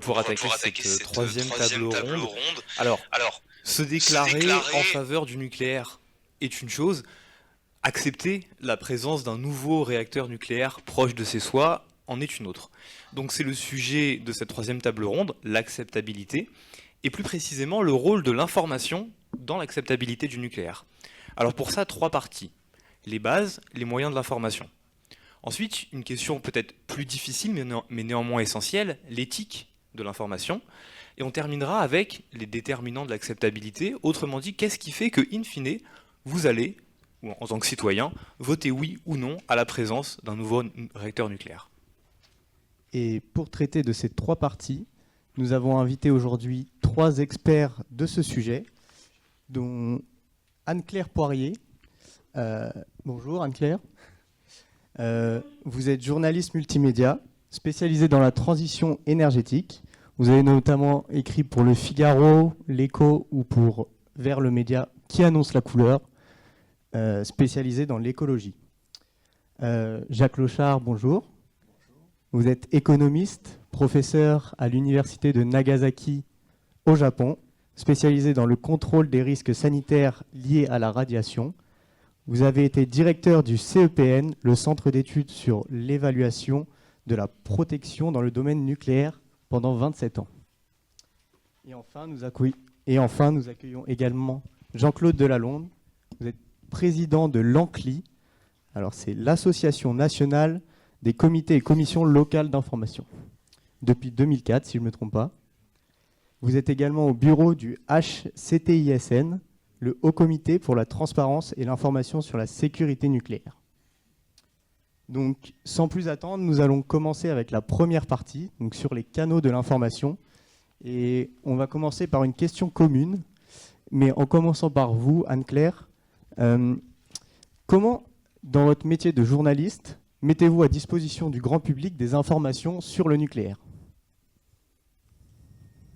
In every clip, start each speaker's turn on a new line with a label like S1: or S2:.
S1: pour attaquer cette troisième table ronde. Alors, se déclarer en faveur du nucléaire est une chose, accepter la présence d'un nouveau réacteur nucléaire proche de chez soi en est une autre. Donc c'est le sujet de cette troisième table ronde, l'acceptabilité, et plus précisément le rôle de l'information dans l'acceptabilité du nucléaire. Alors pour ça, 3 parties. Les bases, les moyens de l'information. Ensuite, une question peut-être plus difficile mais néanmoins essentielle, l'éthique de l'information. Et on terminera avec les déterminants de l'acceptabilité, autrement dit, qu'est-ce qui fait que, in fine, vous allez, ou en tant que citoyen, voter oui ou non à la présence d'un nouveau réacteur nucléaire.
S2: Et pour traiter de ces 3 parties, nous avons invité aujourd'hui 3 experts de ce sujet, dont Anne-Claire Poirier. Bonjour Anne-Claire. Vous êtes journaliste multimédia, spécialisée dans la transition énergétique. Vous avez notamment écrit pour Le Figaro, L'Écho ou pour Vers le Média qui annonce la couleur, spécialisé dans l'écologie. Jacques Lochard, bonjour. Vous êtes économiste, professeur à l'université de Nagasaki au Japon, spécialisé dans le contrôle des risques sanitaires liés à la radiation. Vous avez été directeur du CEPN, le Centre d'études sur l'évaluation de la protection dans le domaine nucléaire, pendant 27 ans. Et enfin, nous accueillons également Jean-Claude Delalonde. Vous êtes président de l'ANCLI. Alors, c'est l'Association nationale des comités et commissions locales d'information. Depuis 2004, si je ne me trompe pas. Vous êtes également au bureau du HCTISN, le Haut Comité pour la transparence et l'information sur la sécurité nucléaire. Donc, sans plus attendre, nous allons commencer avec la première partie, donc sur les canaux de l'information. Et on va commencer par une question commune, mais en commençant par vous, Anne-Claire. Comment, dans votre métier de journaliste, mettez-vous à disposition du grand public des informations sur le nucléaire ?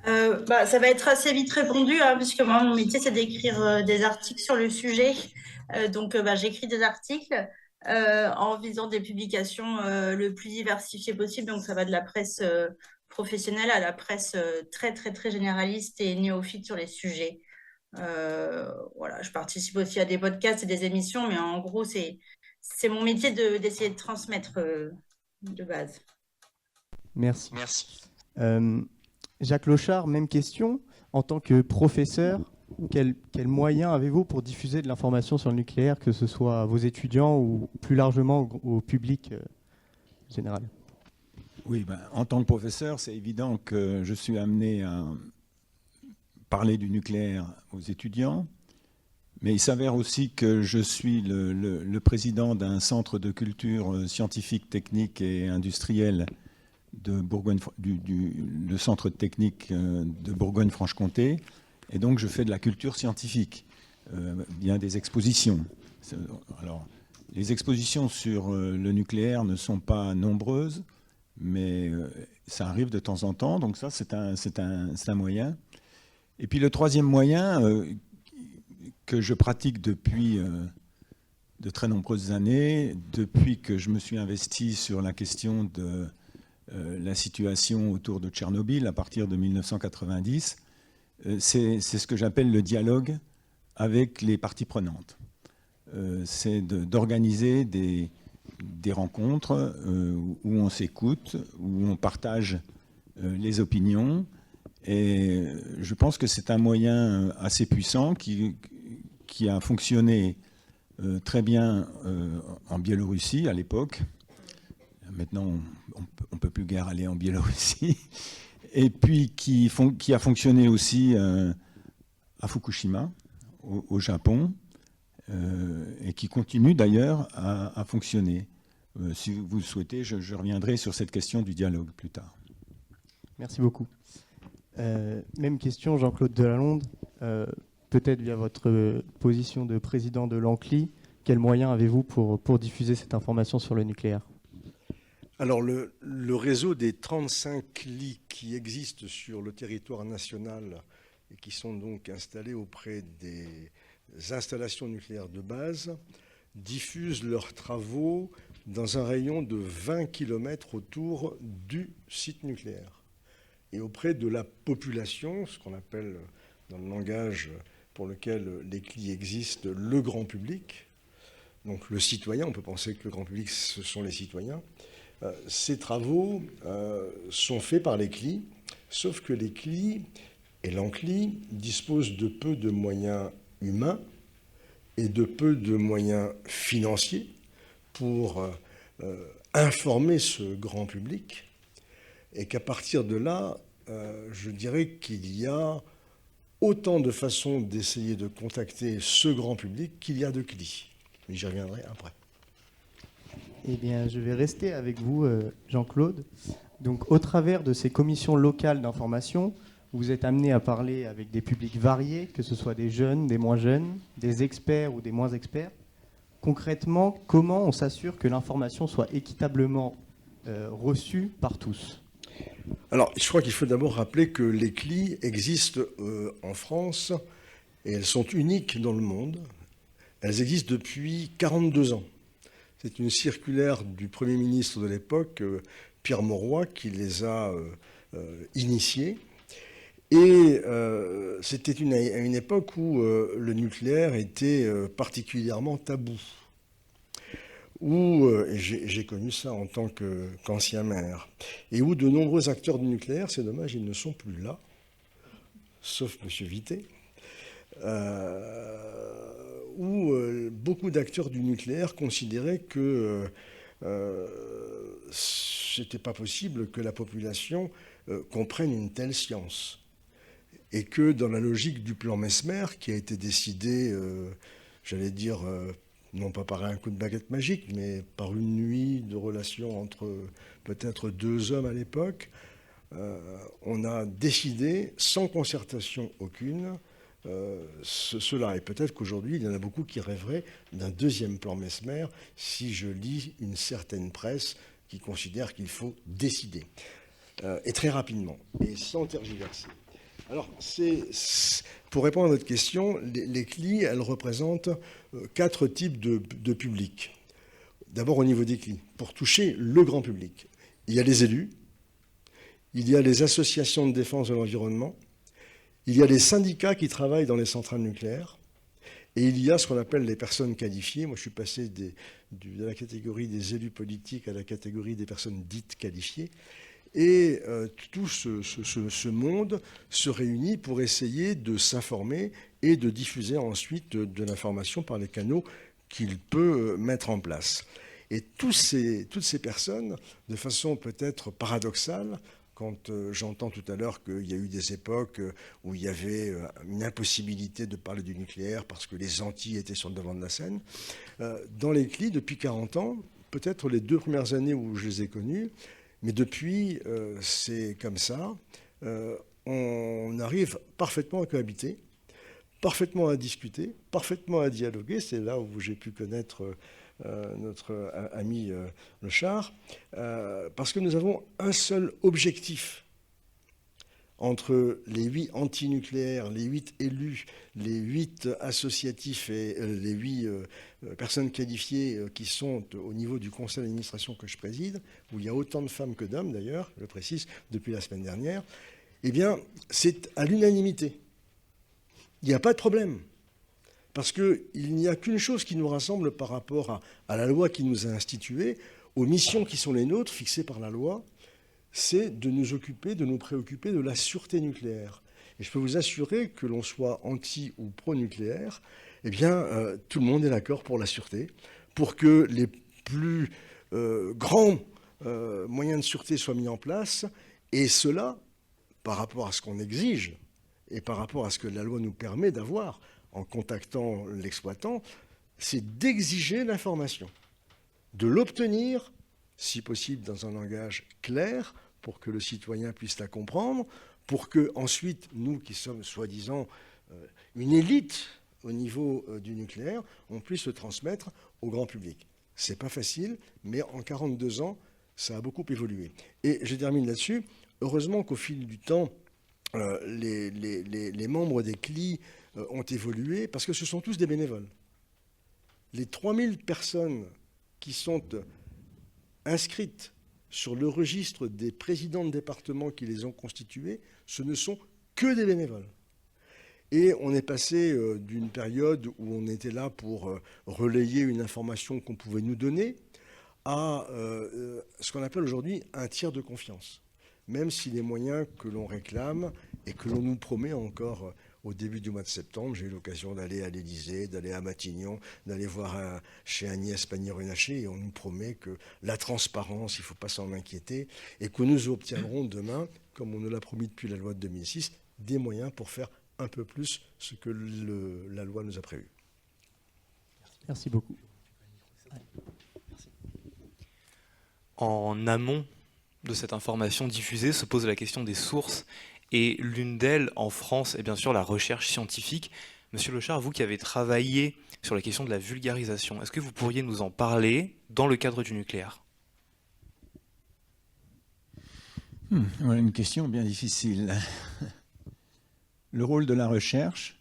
S3: Ça va être assez vite répondu, puisque moi, mon métier, c'est d'écrire des articles sur le sujet. J'écris des articles en visant des publications le plus diversifiées possible. Donc, ça va de la presse professionnelle à la presse très, très, très généraliste et néophyte sur les sujets. Voilà, je participe aussi à des podcasts et des émissions, mais en gros, c'est mon métier d'essayer de transmettre de base.
S2: Merci. Jacques Lochard, même question. En tant que professeur, quels moyens avez-vous pour diffuser de l'information sur le nucléaire, que ce soit à vos étudiants ou plus largement au public général ?
S4: Oui, en tant que professeur, c'est évident que je suis amené à parler du nucléaire aux étudiants, mais il s'avère aussi que je suis le président d'un centre de culture scientifique, technique et industrielle de Bourgogne, le centre technique de Bourgogne-Franche-Comté, et donc je fais de la culture scientifique via des expositions. Alors, les expositions sur le nucléaire ne sont pas nombreuses, mais ça arrive de temps en temps, donc ça c'est un moyen. Et puis le troisième moyen que je pratique depuis de très nombreuses années, depuis que je me suis investi sur la question de la situation autour de Tchernobyl à partir de 1990, c'est ce que j'appelle le dialogue avec les parties prenantes. C'est d'organiser des rencontres où on s'écoute, où on partage les opinions. Et je pense que c'est un moyen assez puissant qui a fonctionné très bien en Biélorussie à l'époque. Maintenant, on ne peut plus guère aller en Biélorussie. Et puis qui a fonctionné aussi à Fukushima, au Japon, et qui continue d'ailleurs à fonctionner. Si vous le souhaitez, je reviendrai sur cette question du dialogue plus tard.
S2: Merci beaucoup. Même question, Jean-Claude Delalonde. Peut-être via votre position de président de l'ANCLI, quels moyens avez-vous pour diffuser cette information sur le nucléaire ?
S5: Alors, le réseau des 35 lits qui existent sur le territoire national et qui sont donc installés auprès des installations nucléaires de base diffusent leurs travaux dans un rayon de 20 km autour du site nucléaire. et auprès de la population, ce qu'on appelle dans le langage pour lequel les CLI existent, le grand public. Donc le citoyen, on peut penser que le grand public, ce sont les citoyens. Ces travaux sont faits par les CLI, sauf que les CLI et l'ANCLI disposent de peu de moyens humains et de peu de moyens financiers pour informer ce grand public, et qu'à partir de là, je dirais qu'il y a autant de façons d'essayer de contacter ce grand public qu'il y a de CLI. Mais j'y reviendrai après.
S2: Eh bien, je vais rester avec vous, Jean-Claude. Donc, au travers de ces commissions locales d'information, vous êtes amené à parler avec des publics variés, que ce soit des jeunes, des moins jeunes, des experts ou des moins experts. Concrètement, comment on s'assure que l'information soit équitablement reçue par tous ?
S5: Alors, je crois qu'il faut d'abord rappeler que les CLI existent en France et elles sont uniques dans le monde. Elles existent depuis 42 ans. C'est une circulaire du Premier ministre de l'époque, Pierre Mauroy, qui les a initiées. Et c'était à une époque où le nucléaire était particulièrement tabou. Où j'ai connu ça en tant qu'ancien maire, et où de nombreux acteurs du nucléaire, c'est dommage, ils ne sont plus là, sauf M. Vité, où beaucoup d'acteurs du nucléaire considéraient que c'était pas possible que la population comprenne une telle science, et que dans la logique du plan Messmer, qui a été décidé, j'allais dire, non pas par un coup de baguette magique, mais par une nuit de relations entre peut-être deux hommes à l'époque, on a décidé, sans concertation aucune, cela. Et peut-être qu'aujourd'hui, il y en a beaucoup qui rêveraient d'un deuxième plan Messmer, si je lis une certaine presse qui considère qu'il faut décider. Et très rapidement, et sans tergiverser. Alors, pour répondre à votre question, les CLI, elles représentent 4 types de publics. D'abord au niveau des CLI, pour toucher le grand public. Il y a les élus, il y a les associations de défense de l'environnement, il y a les syndicats qui travaillent dans les centrales nucléaires, et il y a ce qu'on appelle les personnes qualifiées. Moi, je suis passé de la catégorie des élus politiques à la catégorie des personnes dites qualifiées. Et tout ce monde se réunit pour essayer de s'informer et de diffuser ensuite de l'information par les canaux qu'il peut mettre en place. Et toutes ces personnes, de façon peut-être paradoxale, quand j'entends tout à l'heure qu'il y a eu des époques où il y avait une impossibilité de parler du nucléaire parce que les Antilles étaient sur le devant de la scène, dans les CLI, depuis 40 ans, peut-être les 2 premières années où je les ai connus, mais depuis, c'est comme ça, on arrive parfaitement à cohabiter, parfaitement à discuter, parfaitement à dialoguer. C'est là où j'ai pu connaître notre ami Le Char, parce que nous avons un seul objectif entre les 8 antinucléaires, les 8 élus, les 8 associatifs et les 8 personnes qualifiées qui sont au niveau du conseil d'administration que je préside, où il y a autant de femmes que d'hommes d'ailleurs, je le précise, depuis la semaine dernière, eh bien, c'est à l'unanimité. Il n'y a pas de problème. Parce qu'il n'y a qu'une chose qui nous rassemble par rapport à la loi qui nous a institués, aux missions qui sont les nôtres, fixées par la loi, c'est de nous occuper, de nous préoccuper de la sûreté nucléaire. Et je peux vous assurer que l'on soit anti ou pro-nucléaire, eh bien, tout le monde est d'accord pour la sûreté, pour que les plus grands moyens de sûreté soient mis en place, et cela, par rapport à ce qu'on exige, et par rapport à ce que la loi nous permet d'avoir en contactant l'exploitant, c'est d'exiger l'information, de l'obtenir, si possible dans un langage clair, pour que le citoyen puisse la comprendre, pour que ensuite, nous qui sommes soi-disant une élite au niveau du nucléaire, on puisse le transmettre au grand public. C'est pas facile, mais en 42 ans, ça a beaucoup évolué. Et je termine là-dessus. Heureusement qu'au fil du temps, les membres des CLI ont évolué, parce que ce sont tous des bénévoles. Les 3000 personnes qui sont inscrites sur le registre des présidents de département qui les ont constitués, ce ne sont que des bénévoles. Et on est passé d'une période où on était là pour relayer une information qu'on pouvait nous donner à ce qu'on appelle aujourd'hui un tiers de confiance. Même si les moyens que l'on réclame et que l'on nous promet encore au début du mois de septembre, j'ai eu l'occasion d'aller à l'Élysée, d'aller à Matignon, d'aller voir chez Agnès Pannier-Runacher, et on nous promet que la transparence, il ne faut pas s'en inquiéter, et que nous obtiendrons demain, comme on nous l'a promis depuis la loi de 2006, des moyens pour faire un peu plus ce que la loi nous a prévu.
S2: Merci beaucoup.
S1: En amont de cette information diffusée se pose la question des sources, et l'une d'elles en France est bien sûr la recherche scientifique. Monsieur Lochart, vous qui avez travaillé sur la question de la vulgarisation, est-ce que vous pourriez nous en parler dans le cadre du nucléaire ?
S4: Voilà une question bien difficile. Le rôle de la recherche,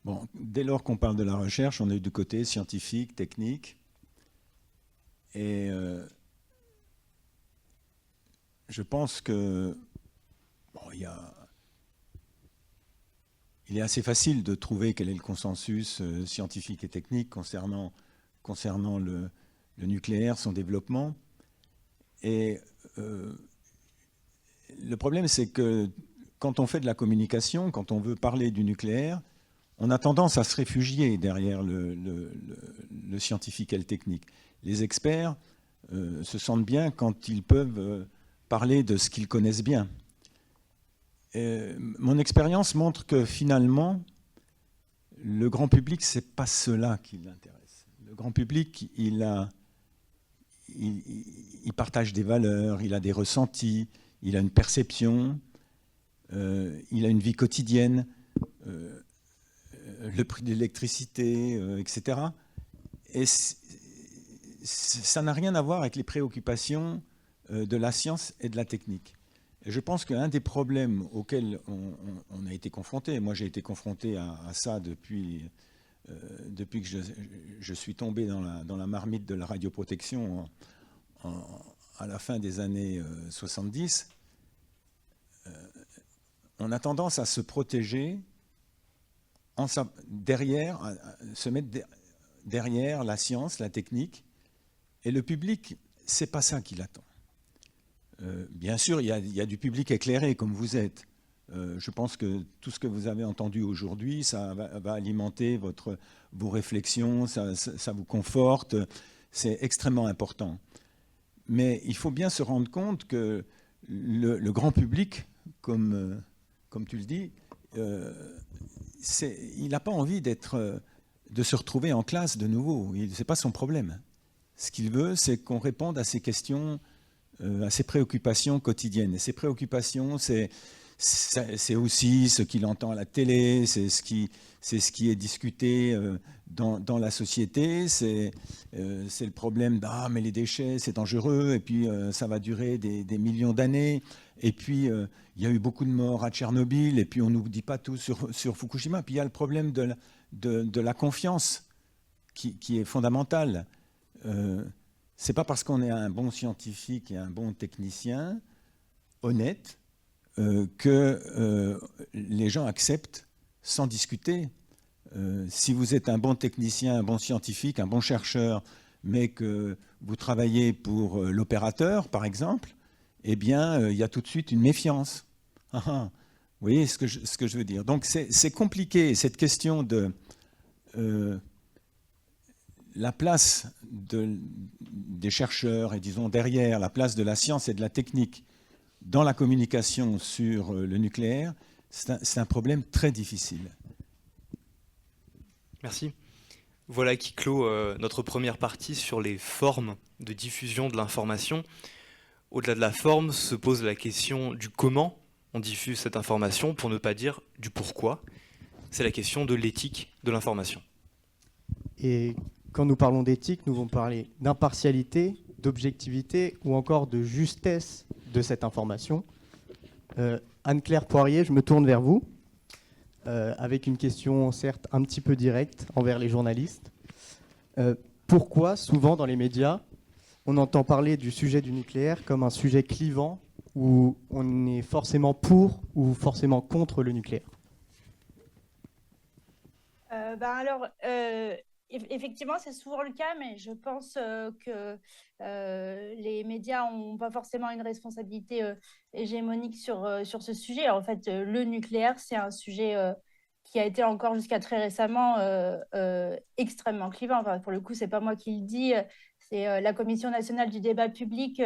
S4: bon, dès lors qu'on parle de la recherche, on est du côté scientifique, technique, et je pense que bon, il est assez facile de trouver quel est le consensus scientifique et technique concernant le nucléaire, son développement. Et le problème, c'est que quand on fait de la communication, quand on veut parler du nucléaire, on a tendance à se réfugier derrière le scientifique et le technique. Les experts se sentent bien quand ils peuvent parler de ce qu'ils connaissent bien. Mon expérience montre que finalement, le grand public, ce n'est pas cela qui l'intéresse. Le grand public, il partage des valeurs, il a des ressentis, il a une perception, il a une vie quotidienne, le prix de l'électricité, etc. Et ça n'a rien à voir avec les préoccupations de la science et de la technique. Et je pense qu'un des problèmes auxquels on a été confronté, moi j'ai été confronté à ça depuis que je suis tombé dans la marmite de la radioprotection à la fin des années 70, on a tendance à se protéger, se mettre derrière la science, la technique, et le public, c'est pas ça qu'il attend. Bien sûr, il y a du public éclairé comme vous êtes. Je pense que tout ce que vous avez entendu aujourd'hui, ça va alimenter vos réflexions, ça vous conforte, c'est extrêmement important. Mais il faut bien se rendre compte que le grand public, comme tu le dis, il n'a pas envie de se retrouver en classe de nouveau. Ce n'est pas son problème. Ce qu'il veut, c'est qu'on réponde à ses questions, à ses préoccupations quotidiennes. Et ces préoccupations, c'est aussi ce qu'il entend à la télé, c'est ce qui est discuté dans la société, c'est le problème mais les déchets, c'est dangereux, et puis ça va durer des millions d'années, et puis il y a eu beaucoup de morts à Tchernobyl, et puis on ne nous dit pas tout sur Fukushima, puis il y a le problème de la confiance qui est fondamentale. C'est pas parce qu'on est un bon scientifique et un bon technicien honnête que les gens acceptent sans discuter. Si vous êtes un bon technicien, un bon scientifique, un bon chercheur, mais que vous travaillez pour l'opérateur, par exemple, eh bien, il y a tout de suite une méfiance. Vous voyez ce que je veux dire. Donc, c'est compliqué, cette question de la place des chercheurs et, disons, derrière la place de la science et de la technique dans la communication sur le nucléaire, c'est un problème très difficile.
S1: Merci. Voilà qui clôt notre première partie sur les formes de diffusion de l'information. Au-delà de la forme, se pose la question du comment on diffuse cette information, pour ne pas dire du pourquoi. C'est la question de l'éthique de l'information.
S2: Et quand nous parlons d'éthique, nous allons parler d'impartialité, d'objectivité ou encore de justesse de cette information. Anne-Claire Poirier, je me tourne vers vous, avec une question certes un petit peu directe envers les journalistes. Pourquoi, souvent dans les médias, on entend parler du sujet du nucléaire comme un sujet clivant où on est forcément pour ou forcément contre le nucléaire.
S3: Effectivement, c'est souvent le cas, mais je pense que les médias n'ont pas forcément une responsabilité hégémonique sur ce sujet. En fait, le nucléaire, c'est un sujet qui a été encore jusqu'à très récemment extrêmement clivant. Enfin, pour le coup, ce n'est pas moi qui le dis, c'est la Commission nationale du débat public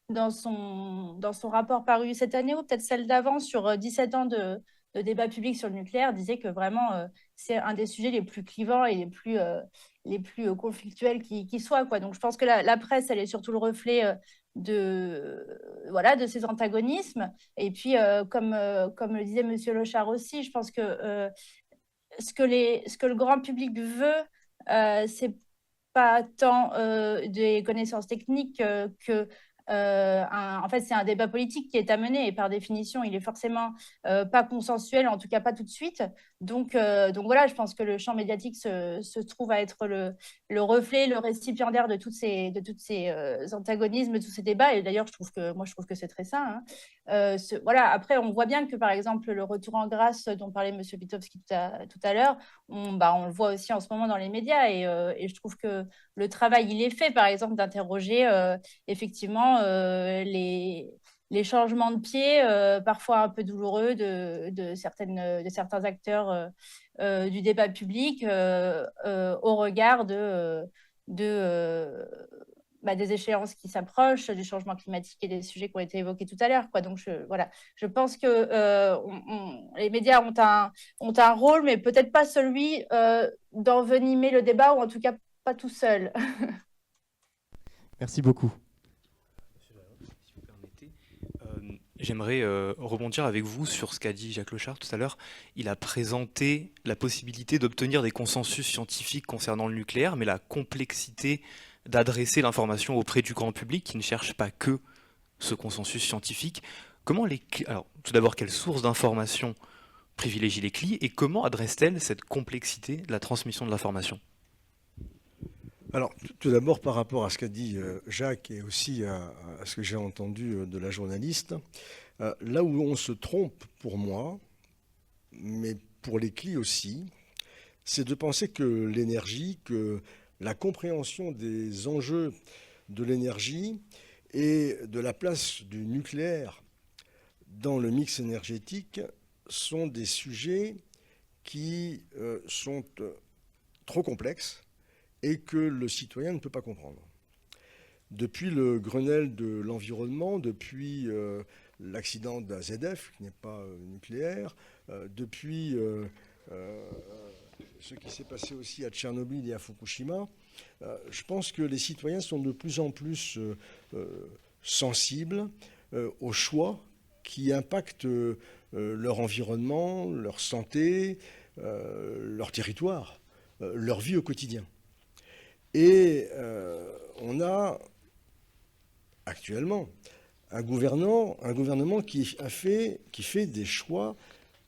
S3: dans son rapport paru cette année, ou peut-être celle d'avant, sur 17 ans de débat public sur le nucléaire, disait que vraiment c'est un des sujets les plus clivants et les plus conflictuels qui soient, quoi. Donc je pense que la presse, elle est surtout le reflet de ces antagonismes. Et puis, comme le disait Monsieur Lochard aussi, je pense que ce que le grand public veut, c'est pas tant des connaissances techniques que en fait, c'est un débat politique qui est à mener et par définition, il est forcément pas consensuel, en tout cas pas tout de suite. Donc voilà, je pense que le champ médiatique se trouve à être le reflet, le récipiendaire de toutes ces antagonismes, de tous ces débats. Et d'ailleurs, je trouve que c'est très sain. Voilà. Après, on voit bien que, par exemple, le retour en grâce dont parlait M. Bitowski tout à l'heure, on le voit aussi en ce moment dans les médias. Et je trouve que le travail, il est fait, par exemple, d'interroger effectivement les changements de pied, parfois un peu douloureux de certains acteurs du débat public au regard des échéances qui s'approchent, du changement climatique et des sujets qui ont été évoqués tout à l'heure, quoi. Donc je pense que les médias ont un rôle, mais peut-être pas celui d'envenimer le débat, ou en tout cas pas tout seul.
S2: Merci beaucoup.
S1: Si vous permettez, j'aimerais rebondir avec vous sur ce qu'a dit Jacques Lochard tout à l'heure. Il a présenté la possibilité d'obtenir des consensus scientifiques concernant le nucléaire, mais la complexité d'adresser l'information auprès du grand public qui ne cherche pas que ce consensus scientifique. Alors, tout d'abord, quelle source d'information privilégie les CLI et comment adresse-t-elle cette complexité de la transmission de l'information ?
S5: Alors, tout d'abord, par rapport à ce qu'a dit Jacques et aussi à ce que j'ai entendu de la journaliste, là où on se trompe pour moi, mais pour les CLI aussi, c'est de penser que l'énergie, que la compréhension des enjeux de l'énergie et de la place du nucléaire dans le mix énergétique sont des sujets qui sont trop complexes et que le citoyen ne peut pas comprendre. Depuis le Grenelle de l'environnement, depuis l'accident d'AZF, qui n'est pas nucléaire, depuis ce qui s'est passé aussi à Tchernobyl et à Fukushima, je pense que les citoyens sont de plus en plus sensibles aux choix qui impactent leur environnement, leur santé, leur territoire, leur vie au quotidien. Et on a actuellement un gouvernement qui fait des choix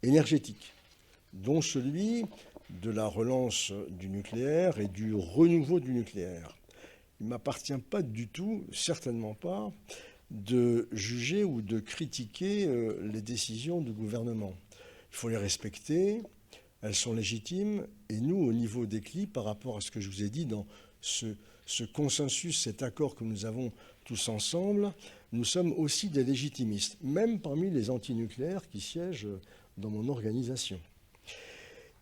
S5: énergétiques, dont celui de la relance du nucléaire et du renouveau du nucléaire. Il ne m'appartient pas du tout, certainement pas, de juger ou de critiquer les décisions du gouvernement. Il faut les respecter, elles sont légitimes, et nous, au niveau des CLI, par rapport à ce que je vous ai dit dans ce consensus, cet accord que nous avons tous ensemble, nous sommes aussi des légitimistes, même parmi les antinucléaires qui siègent dans mon organisation.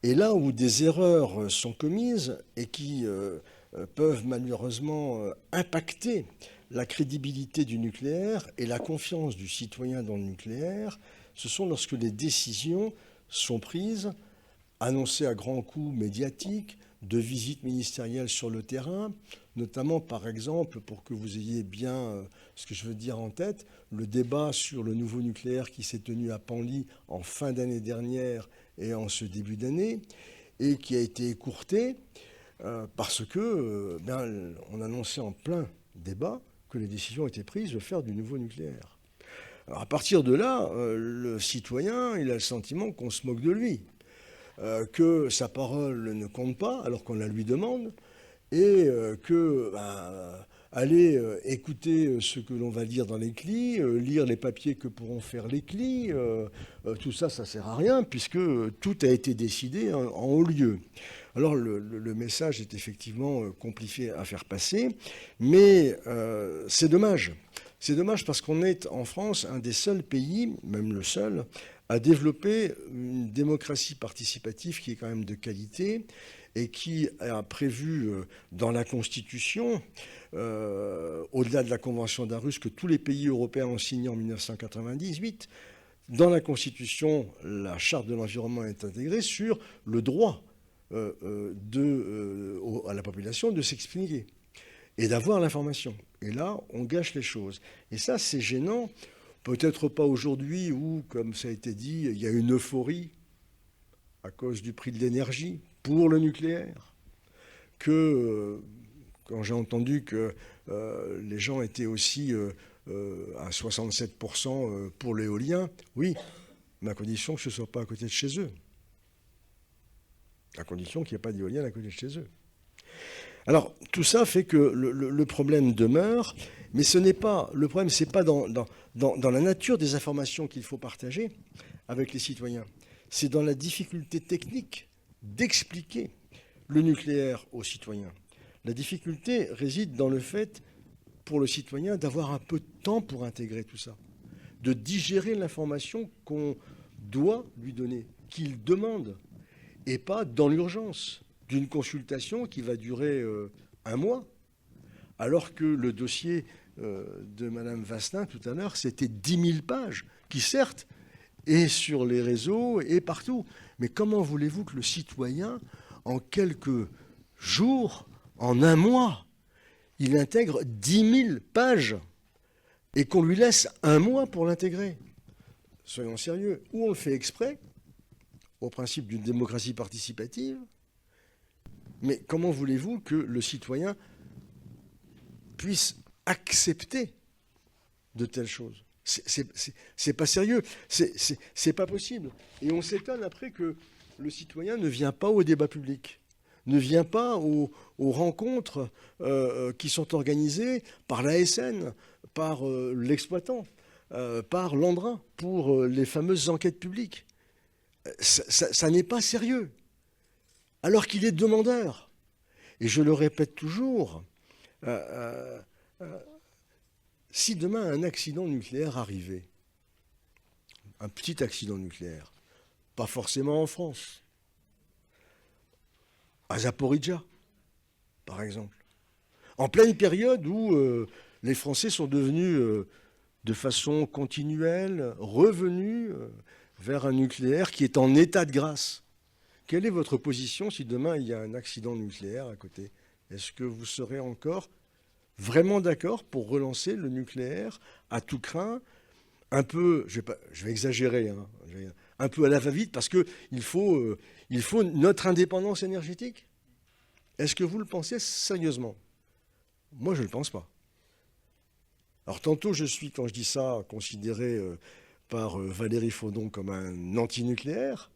S5: Et là où des erreurs sont commises et qui peuvent malheureusement impacter la crédibilité du nucléaire et la confiance du citoyen dans le nucléaire, ce sont lorsque les décisions sont prises, annoncées à grands coups médiatiques, de visites ministérielles sur le terrain, notamment par exemple, pour que vous ayez bien ce que je veux dire en tête, le débat sur le nouveau nucléaire qui s'est tenu à Penly en fin d'année dernière et en ce début d'année, et qui a été écourté parce que on annonçait en plein débat que les décisions étaient prises de faire du nouveau nucléaire. Alors à partir de là, le citoyen, il a le sentiment qu'on se moque de lui, que sa parole ne compte pas alors qu'on la lui demande, et que aller écouter ce que l'on va lire dans les CLI, lire les papiers que pourront faire les CLI. Tout ça, ça ne sert à rien puisque tout a été décidé en haut lieu. Alors le message est effectivement compliqué à faire passer, mais c'est dommage. C'est dommage parce qu'on est en France un des seuls pays, même le seul, à développer une démocratie participative qui est quand même de qualité et qui a prévu dans la Constitution, au-delà de la Convention d'Aarhus que tous les pays européens ont signé en 1998, dans la Constitution, la Charte de l'environnement est intégrée sur le droit à la population de s'exprimer et d'avoir l'information. Et là, on gâche les choses. Et ça, c'est gênant. Peut-être pas aujourd'hui où, comme ça a été dit, il y a une euphorie à cause du prix de l'énergie pour le nucléaire. Quand j'ai entendu que les gens étaient aussi à 67% pour l'éolien, oui, mais à condition que ce ne soit pas à côté de chez eux. À condition qu'il n'y ait pas d'éolien à côté de chez eux. Alors, tout ça fait que le problème demeure, mais le problème, ce n'est pas dans la nature des informations qu'il faut partager avec les citoyens. C'est dans la difficulté technique d'expliquer le nucléaire aux citoyens. La difficulté réside dans le fait, pour le citoyen, d'avoir un peu de temps pour intégrer tout ça, de digérer l'information qu'on doit lui donner, qu'il demande, et pas dans l'urgence d'une consultation qui va durer un mois, alors que le dossier de Mme Vasselin tout à l'heure, c'était 10 000 pages, qui certes est sur les réseaux et partout. Mais comment voulez-vous que le citoyen, en quelques jours, en un mois, il intègre 10 000 pages et qu'on lui laisse un mois pour l'intégrer? Soyons sérieux. Ou on le fait exprès, au principe d'une démocratie participative, mais comment voulez-vous que le citoyen puisse accepter de telles choses? C'est pas sérieux, c'est pas possible. Et on s'étonne après que le citoyen ne vient pas au débat public, ne vient pas aux rencontres qui sont organisées par l'ASN, par l'exploitant, par l'Andrin, pour les fameuses enquêtes publiques. Ça n'est pas sérieux, alors qu'il est demandeur. Et je le répète toujours, si demain un accident nucléaire arrivait, un petit accident nucléaire, pas forcément en France, à Zaporijjia, par exemple, en pleine période où les Français sont devenus de façon continuelle revenus vers un nucléaire qui est en état de grâce. Quelle est votre position si demain il y a un accident nucléaire à côté? Est-ce que vous serez encore vraiment d'accord pour relancer le nucléaire à tout crin, un peu, je vais exagérer, hein, un peu à la va-vite, parce qu'il faut notre indépendance énergétique? Est-ce que vous le pensez sérieusement? Moi, je ne le pense pas. Alors, tantôt, quand je dis ça, considéré par Valérie Faudon comme un anti-nucléaire,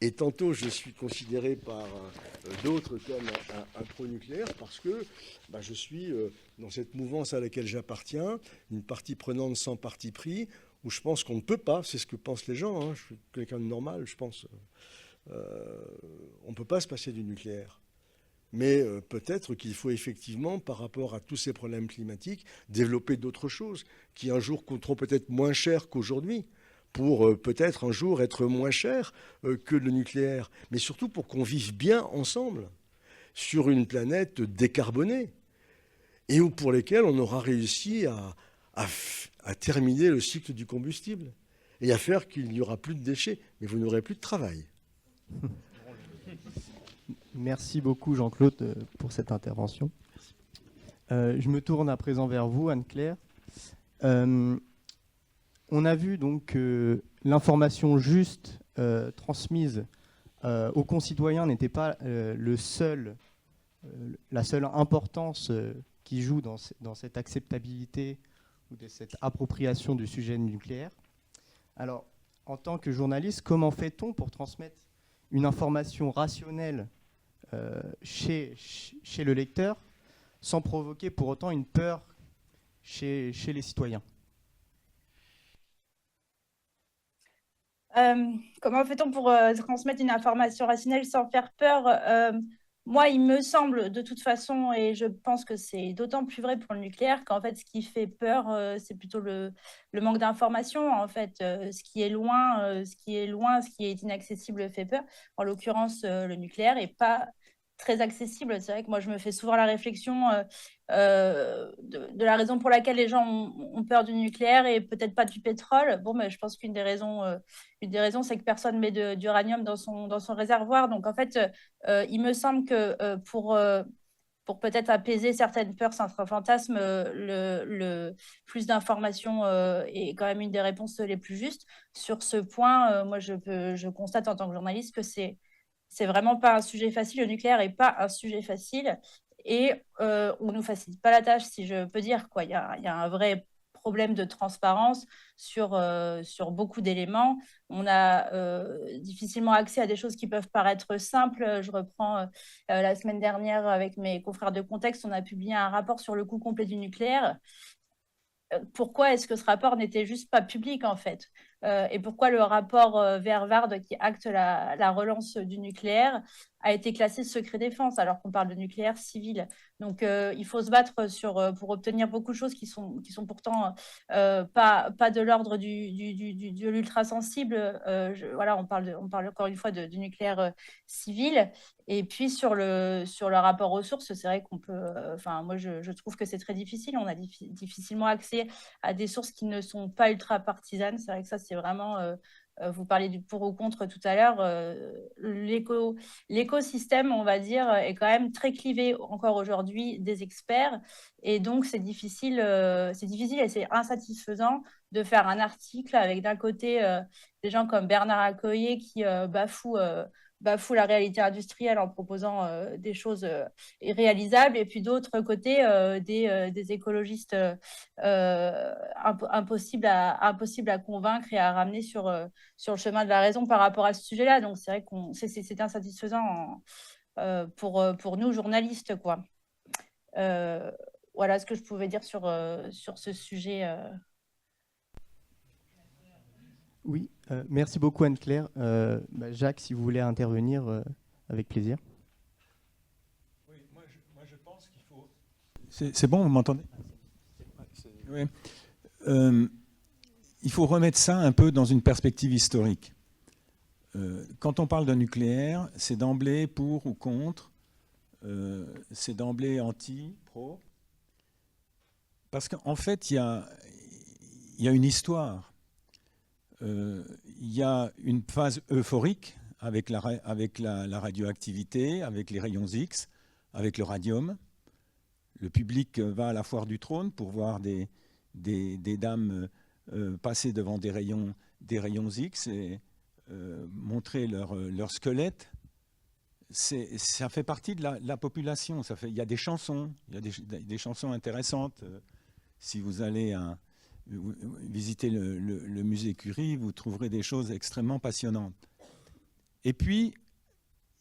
S5: et tantôt, je suis considéré par d'autres comme un pro-nucléaire parce que je suis dans cette mouvance à laquelle j'appartiens, une partie prenante sans parti pris, où je pense qu'on ne peut pas, c'est ce que pensent les gens, hein, je suis quelqu'un de normal, je pense, on ne peut pas se passer du nucléaire. Mais peut-être qu'il faut effectivement, par rapport à tous ces problèmes climatiques, développer d'autres choses qui un jour coûteront peut-être moins cher qu'aujourd'hui, pour peut-être un jour être moins cher que le nucléaire, mais surtout pour qu'on vive bien ensemble sur une planète décarbonée et pour lesquelles on aura réussi à terminer le cycle du combustible et à faire qu'il n'y aura plus de déchets, mais vous n'aurez plus de travail.
S2: Merci beaucoup Jean-Claude pour cette intervention. Je me tourne à présent vers vous, Anne-Claire. On a vu donc que l'information juste transmise aux concitoyens n'était pas la seule importance qui joue dans cette acceptabilité ou de cette appropriation du sujet nucléaire. Alors, en tant que journaliste, comment fait-on pour transmettre une information rationnelle chez le lecteur sans provoquer pour autant une peur chez les citoyens.
S3: Comment fait-on pour transmettre une information rationnelle sans faire peur? Moi, il me semble de toute façon, et je pense que c'est d'autant plus vrai pour le nucléaire, qu'en fait, ce qui fait peur, c'est plutôt le manque d'information. En fait, ce qui est loin, ce qui est inaccessible fait peur. En l'occurrence, le nucléaire n'est pas très accessible. C'est vrai que moi, je me fais souvent la réflexion de la raison pour laquelle les gens ont peur du nucléaire et peut-être pas du pétrole. Bon, mais je pense qu'une des raisons, c'est que personne met d'uranium dans son réservoir. Donc, en fait, il me semble que pour peut-être apaiser certaines peurs, certains fantasmes, le plus d'informations est quand même une des réponses les plus justes. Sur ce point, moi, je constate en tant que journaliste que c'est vraiment pas un sujet facile. Le nucléaire n'est pas un sujet facile et on nous facilite pas la tâche, si je peux dire, quoi. Il y a un vrai problème de transparence sur beaucoup d'éléments. On a difficilement accès à des choses qui peuvent paraître simples. Je reprends la semaine dernière avec mes confrères de Contexte, on a publié un rapport sur le coût complet du nucléaire. Pourquoi est-ce que ce rapport n'était juste pas public en fait? Et pourquoi le rapport Vervard qui acte la relance du nucléaire a été classé secret défense alors qu'on parle de nucléaire civil? Donc il faut se battre pour obtenir beaucoup de choses qui sont pourtant pas de l'ordre de l'ultra sensible. Voilà, on parle encore une fois du nucléaire civil. Et puis sur le rapport aux sources, c'est vrai qu'on peut. Enfin, moi, je trouve que c'est très difficile. On a difficilement accès à des sources qui ne sont pas ultra partisanes. C'est vrai que ça, c'est vraiment. Vous parliez du pour ou contre tout à l'heure. L'écosystème, on va dire, est quand même très clivé encore aujourd'hui des experts. Et donc, c'est difficile et c'est insatisfaisant de faire un article avec d'un côté des gens comme Bernard Accoyer qui bafoue la réalité industrielle en proposant des choses irréalisables, et puis d'autre côté, des écologistes impossibles à convaincre et à ramener sur le chemin de la raison par rapport à ce sujet-là. Donc c'est vrai que c'est insatisfaisant pour nous, journalistes, quoi. Voilà ce que je pouvais dire sur ce sujet.
S2: Oui, merci beaucoup Anne-Claire. Jacques, si vous voulez intervenir, avec plaisir.
S4: Oui, moi je pense qu'il faut... C'est bon, vous m'entendez? Oui. Il faut remettre ça un peu dans une perspective historique. Quand on parle de nucléaire, c'est d'emblée pour ou contre, c'est d'emblée anti, pro. Parce qu'en fait, il y a une histoire. Il y a une phase euphorique avec la radioactivité, avec les rayons X, avec le radium. Le public va à la foire du trône pour voir des dames passer devant des rayons X et montrer leur squelette. Ça fait partie de la population. Il y a des chansons, il y a des chansons intéressantes. Si vous allez visiter le musée Curie, vous trouverez des choses extrêmement passionnantes. Et puis,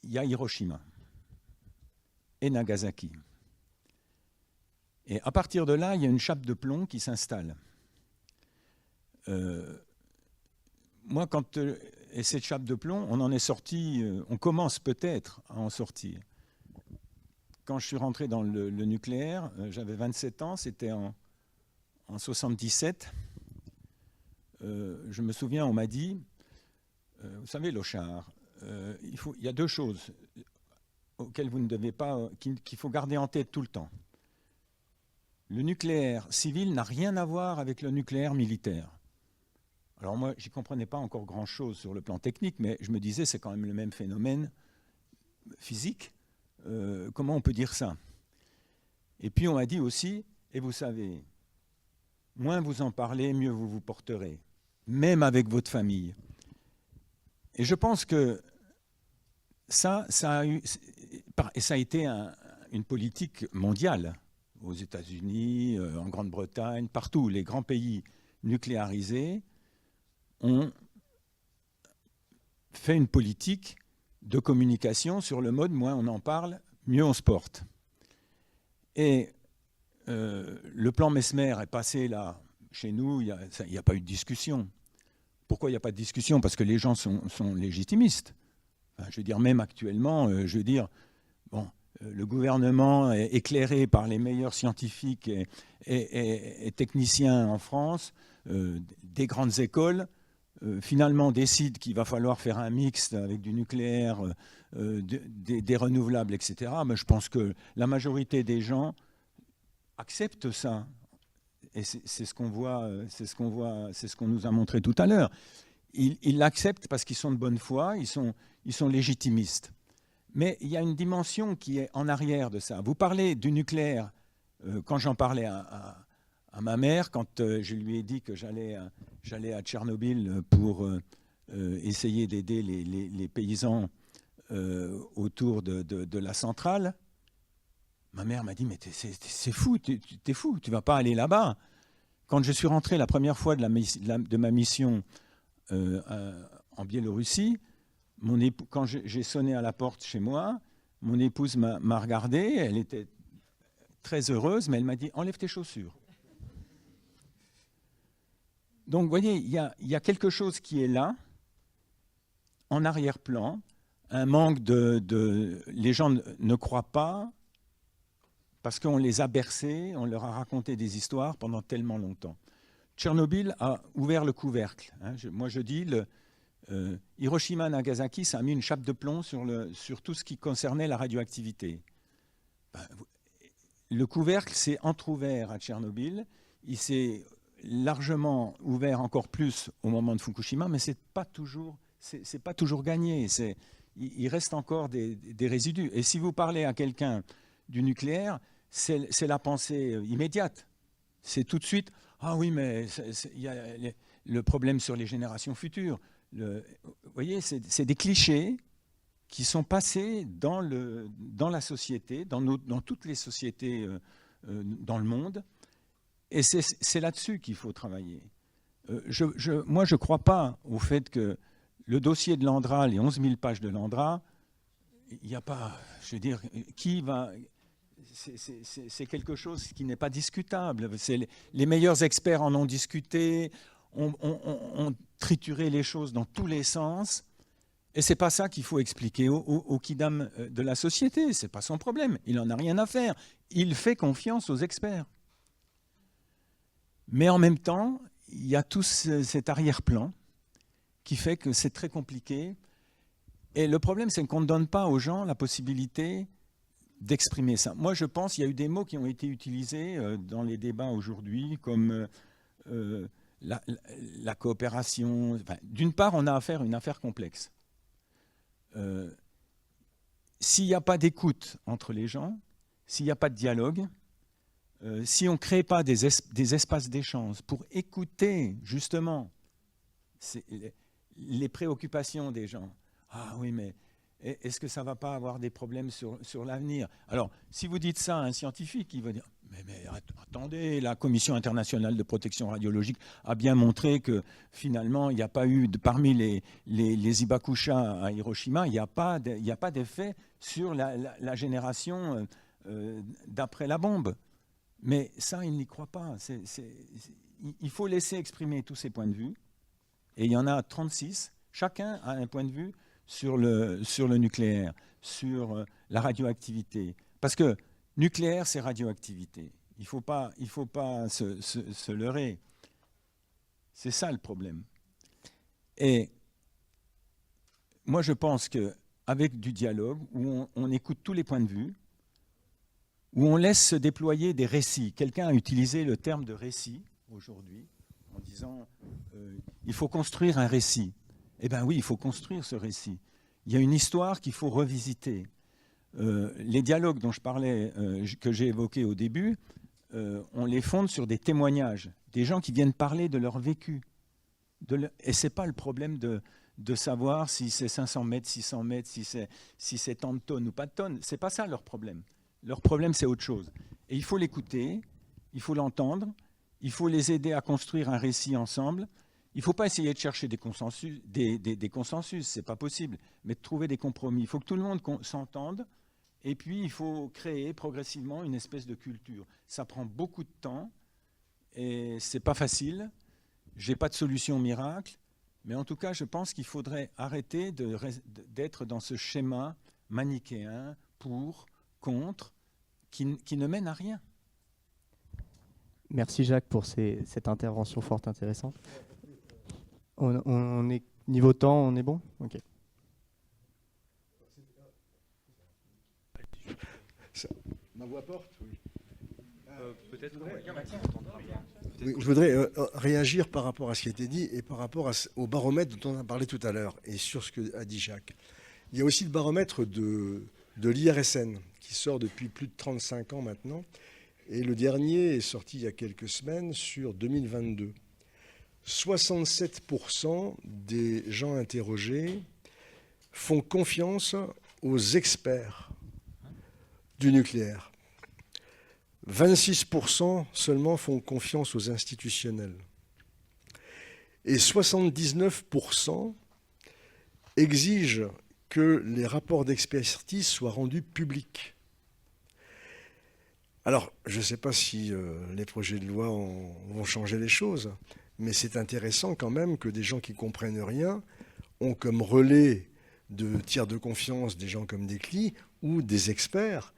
S4: il y a Hiroshima et Nagasaki. Et à partir de là, il y a une chape de plomb qui s'installe. Moi, et cette chape de plomb, on en est sorti, on commence peut-être à en sortir. Quand je suis rentré dans le nucléaire, j'avais 27 ans, c'était en 77. Je me souviens, on m'a dit, vous savez, Lochard, il y a deux choses auxquelles vous ne devez pas, qu'il faut garder en tête tout le temps. Le nucléaire civil n'a rien à voir avec le nucléaire militaire. Alors moi, j'y comprenais pas encore grand-chose sur le plan technique, mais je me disais, c'est quand même le même phénomène physique. Comment on peut dire ça? Et puis on m'a dit aussi, et vous savez, moins vous en parlez, mieux vous vous porterez, même avec votre famille. Et je pense que ça a été une politique mondiale, aux États-Unis, en Grande-Bretagne, partout. Les grands pays nucléarisés ont fait une politique de communication sur le mode moins on en parle, mieux on se porte. Et le plan Messmer est passé là, chez nous, il n'y a pas eu de discussion. Pourquoi il n'y a pas de discussion? Parce que les gens sont légitimistes. Enfin, je veux dire, même actuellement, je veux dire, bon, le gouvernement est éclairé par les meilleurs scientifiques et techniciens en France, des grandes écoles, finalement décide qu'il va falloir faire un mixte avec du nucléaire, des renouvelables, etc. Mais je pense que la majorité des gens acceptent ça. Et c'est ce qu'on voit, c'est ce qu'on nous a montré tout à l'heure. Ils l'acceptent parce qu'ils sont de bonne foi, ils sont légitimistes. Mais il y a une dimension qui est en arrière de ça. Vous parlez du nucléaire. Quand j'en parlais à ma mère, quand je lui ai dit que j'allais à Tchernobyl pour essayer d'aider les paysans autour de la centrale, ma mère m'a dit, mais c'est fou, t'es fou, tu vas pas aller là-bas. Quand je suis rentré la première fois de ma mission en Biélorussie, quand j'ai sonné à la porte chez moi, mon épouse m'a regardé, elle était très heureuse, mais elle m'a dit, enlève tes chaussures. Donc, vous voyez, il y a quelque chose qui est là, en arrière-plan, un manque les gens ne croient pas, parce qu'on les a bercés, on leur a raconté des histoires pendant tellement longtemps. Tchernobyl a ouvert le couvercle. Hein. Moi, je dis, Hiroshima, Nagasaki, ça a mis une chape de plomb sur tout ce qui concernait la radioactivité. Le couvercle s'est entrouvert à Tchernobyl. Il s'est largement ouvert encore plus au moment de Fukushima, mais c'est pas toujours gagné. Il reste encore des résidus. Et si vous parlez à quelqu'un du nucléaire, c'est la pensée immédiate. C'est tout de suite, ah oui, mais il y a le problème sur les générations futures. Vous voyez, c'est des clichés qui sont passés dans la société, dans toutes les sociétés dans le monde. Et c'est là-dessus qu'il faut travailler. Moi, je ne crois pas au fait que le dossier de l'ANDRA, les 11 000 pages de l'ANDRA, il n'y a pas, je veux dire, qui va... C'est quelque chose qui n'est pas discutable. Les meilleurs experts en ont discuté, ont trituré les choses dans tous les sens. Et ce n'est pas ça qu'il faut expliquer au kidam de la société. Ce n'est pas son problème. Il n'en a rien à faire. Il fait confiance aux experts. Mais en même temps, il y a tout cet arrière-plan qui fait que c'est très compliqué. Et le problème, c'est qu'on ne donne pas aux gens la possibilité d'exprimer ça. Moi, je pense qu'il y a eu des mots qui ont été utilisés dans les débats aujourd'hui, comme la coopération. Enfin, d'une part, on a affaire à une affaire complexe. S'il n'y a pas d'écoute entre les gens, s'il n'y a pas de dialogue, si on ne crée pas des espaces d'échange pour écouter justement les préoccupations des gens, ah oui, mais est-ce que ça ne va pas avoir des problèmes sur l'avenir? Alors, si vous dites ça à un scientifique, il va dire, mais attendez, la Commission internationale de protection radiologique a bien montré que finalement, il n'y a pas eu, parmi les Hibakusha à Hiroshima, il n'y a pas d'effet sur la génération d'après la bombe. Mais ça, il n'y croit pas. Il faut laisser exprimer tous ces points de vue. Et il y en a 36. Chacun a un point de vue sur le nucléaire, sur la radioactivité. Parce que nucléaire, c'est radioactivité. Il ne faut pas se leurrer. C'est ça le problème. Et moi, je pense qu'avec du dialogue, où on écoute tous les points de vue, où on laisse se déployer des récits. Quelqu'un a utilisé le terme de récit aujourd'hui en disant il faut construire un récit. Eh bien oui, il faut construire ce récit. Il y a une histoire qu'il faut revisiter. Les dialogues dont je parlais, que j'ai évoqués au début, on les fonde sur des témoignages, des gens qui viennent parler de leur vécu. Et ce n'est pas le problème de savoir si c'est 500 mètres, 600 mètres, si c'est tant de tonnes ou pas de tonnes. Ce n'est pas ça leur problème. Leur problème, c'est autre chose. Et il faut l'écouter, il faut l'entendre, il faut les aider à construire un récit ensemble. Il ne faut pas essayer de chercher des consensus, ce n'est pas possible, mais de trouver des compromis. Il faut que tout le monde s'entende Et puis, il faut créer progressivement une espèce de culture. Ça prend beaucoup de temps et c'est pas facile. J'ai pas de solution miracle, mais en tout cas, je pense qu'il faudrait arrêter d'être dans ce schéma manichéen pour, contre, qui ne mène à rien.
S2: Merci Jacques pour cette intervention fort intéressante. On est niveau temps, on est bon? Ok.
S5: Ma voix porte, oui.
S1: Peut-être.
S5: Oui, je voudrais réagir par rapport à ce qui a été dit et par rapport au baromètre dont on a parlé tout à l'heure et sur ce qu'a dit Jacques. Il y a aussi le baromètre de l'IRSN qui sort depuis plus de 35 ans maintenant. Et le dernier est sorti il y a quelques semaines sur 2022. 67% des gens interrogés font confiance aux experts du nucléaire. 26% seulement font confiance aux institutionnels. Et 79% exigent que les rapports d'expertise soient rendus publics. Alors, je ne sais pas si les projets de loi vont changer les choses, mais c'est intéressant quand même que des gens qui ne comprennent rien ont comme relais de tiers de confiance des gens comme Desclis ou des experts,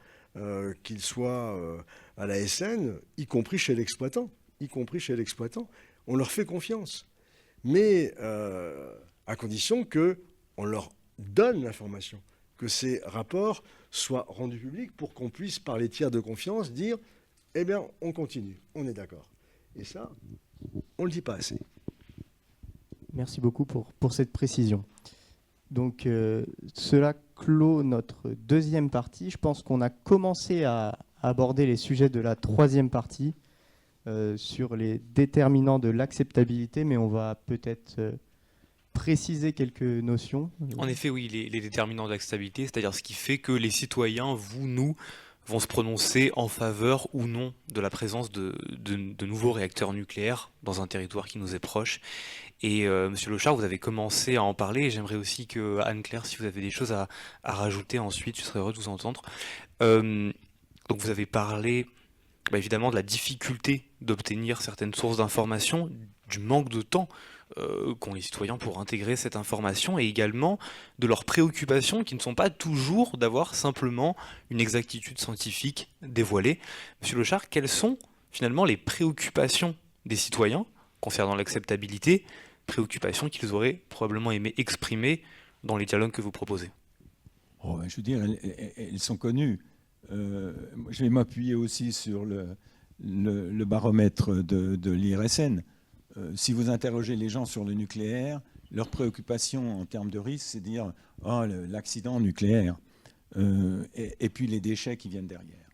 S5: qu'ils soient à la SN, y compris chez l'exploitant. On leur fait confiance. Mais à condition qu'on leur donne l'information, que ces rapports soient rendus publics pour qu'on puisse, par les tiers de confiance, dire « Eh bien, on continue, on est d'accord ». Et ça, on ne le dit pas assez.
S2: Merci beaucoup pour cette précision. Donc, cela clôt notre deuxième partie. Je pense qu'on a commencé à aborder les sujets de la troisième partie sur les déterminants de l'acceptabilité, mais on va peut-être préciser quelques notions.
S1: En effet, oui, les déterminants de l'acceptabilité, c'est-à-dire ce qui fait que les citoyens, vous, nous, vont se prononcer en faveur ou non de la présence de nouveaux réacteurs nucléaires dans un territoire qui nous est proche. Et Monsieur Lochard, vous avez commencé à en parler, et j'aimerais aussi que Anne-Claire, si vous avez des choses à rajouter ensuite, je serais heureux de vous entendre. Donc vous avez parlé évidemment de la difficulté d'obtenir certaines sources d'informations, du manque de temps qu'ont les citoyens pour intégrer cette information, et également de leurs préoccupations qui ne sont pas toujours d'avoir simplement une exactitude scientifique dévoilée. Monsieur Lochard, quelles sont finalement les préoccupations des citoyens concernant l'acceptabilité, préoccupations qu'ils auraient probablement aimé exprimer dans les dialogues que vous proposez?
S4: Je veux dire, elles sont connues. Je vais m'appuyer aussi sur le baromètre de l'IRSN. Si vous interrogez les gens sur le nucléaire, leur préoccupation en termes de risque, c'est de dire « Oh, l'accident nucléaire et puis les déchets qui viennent derrière.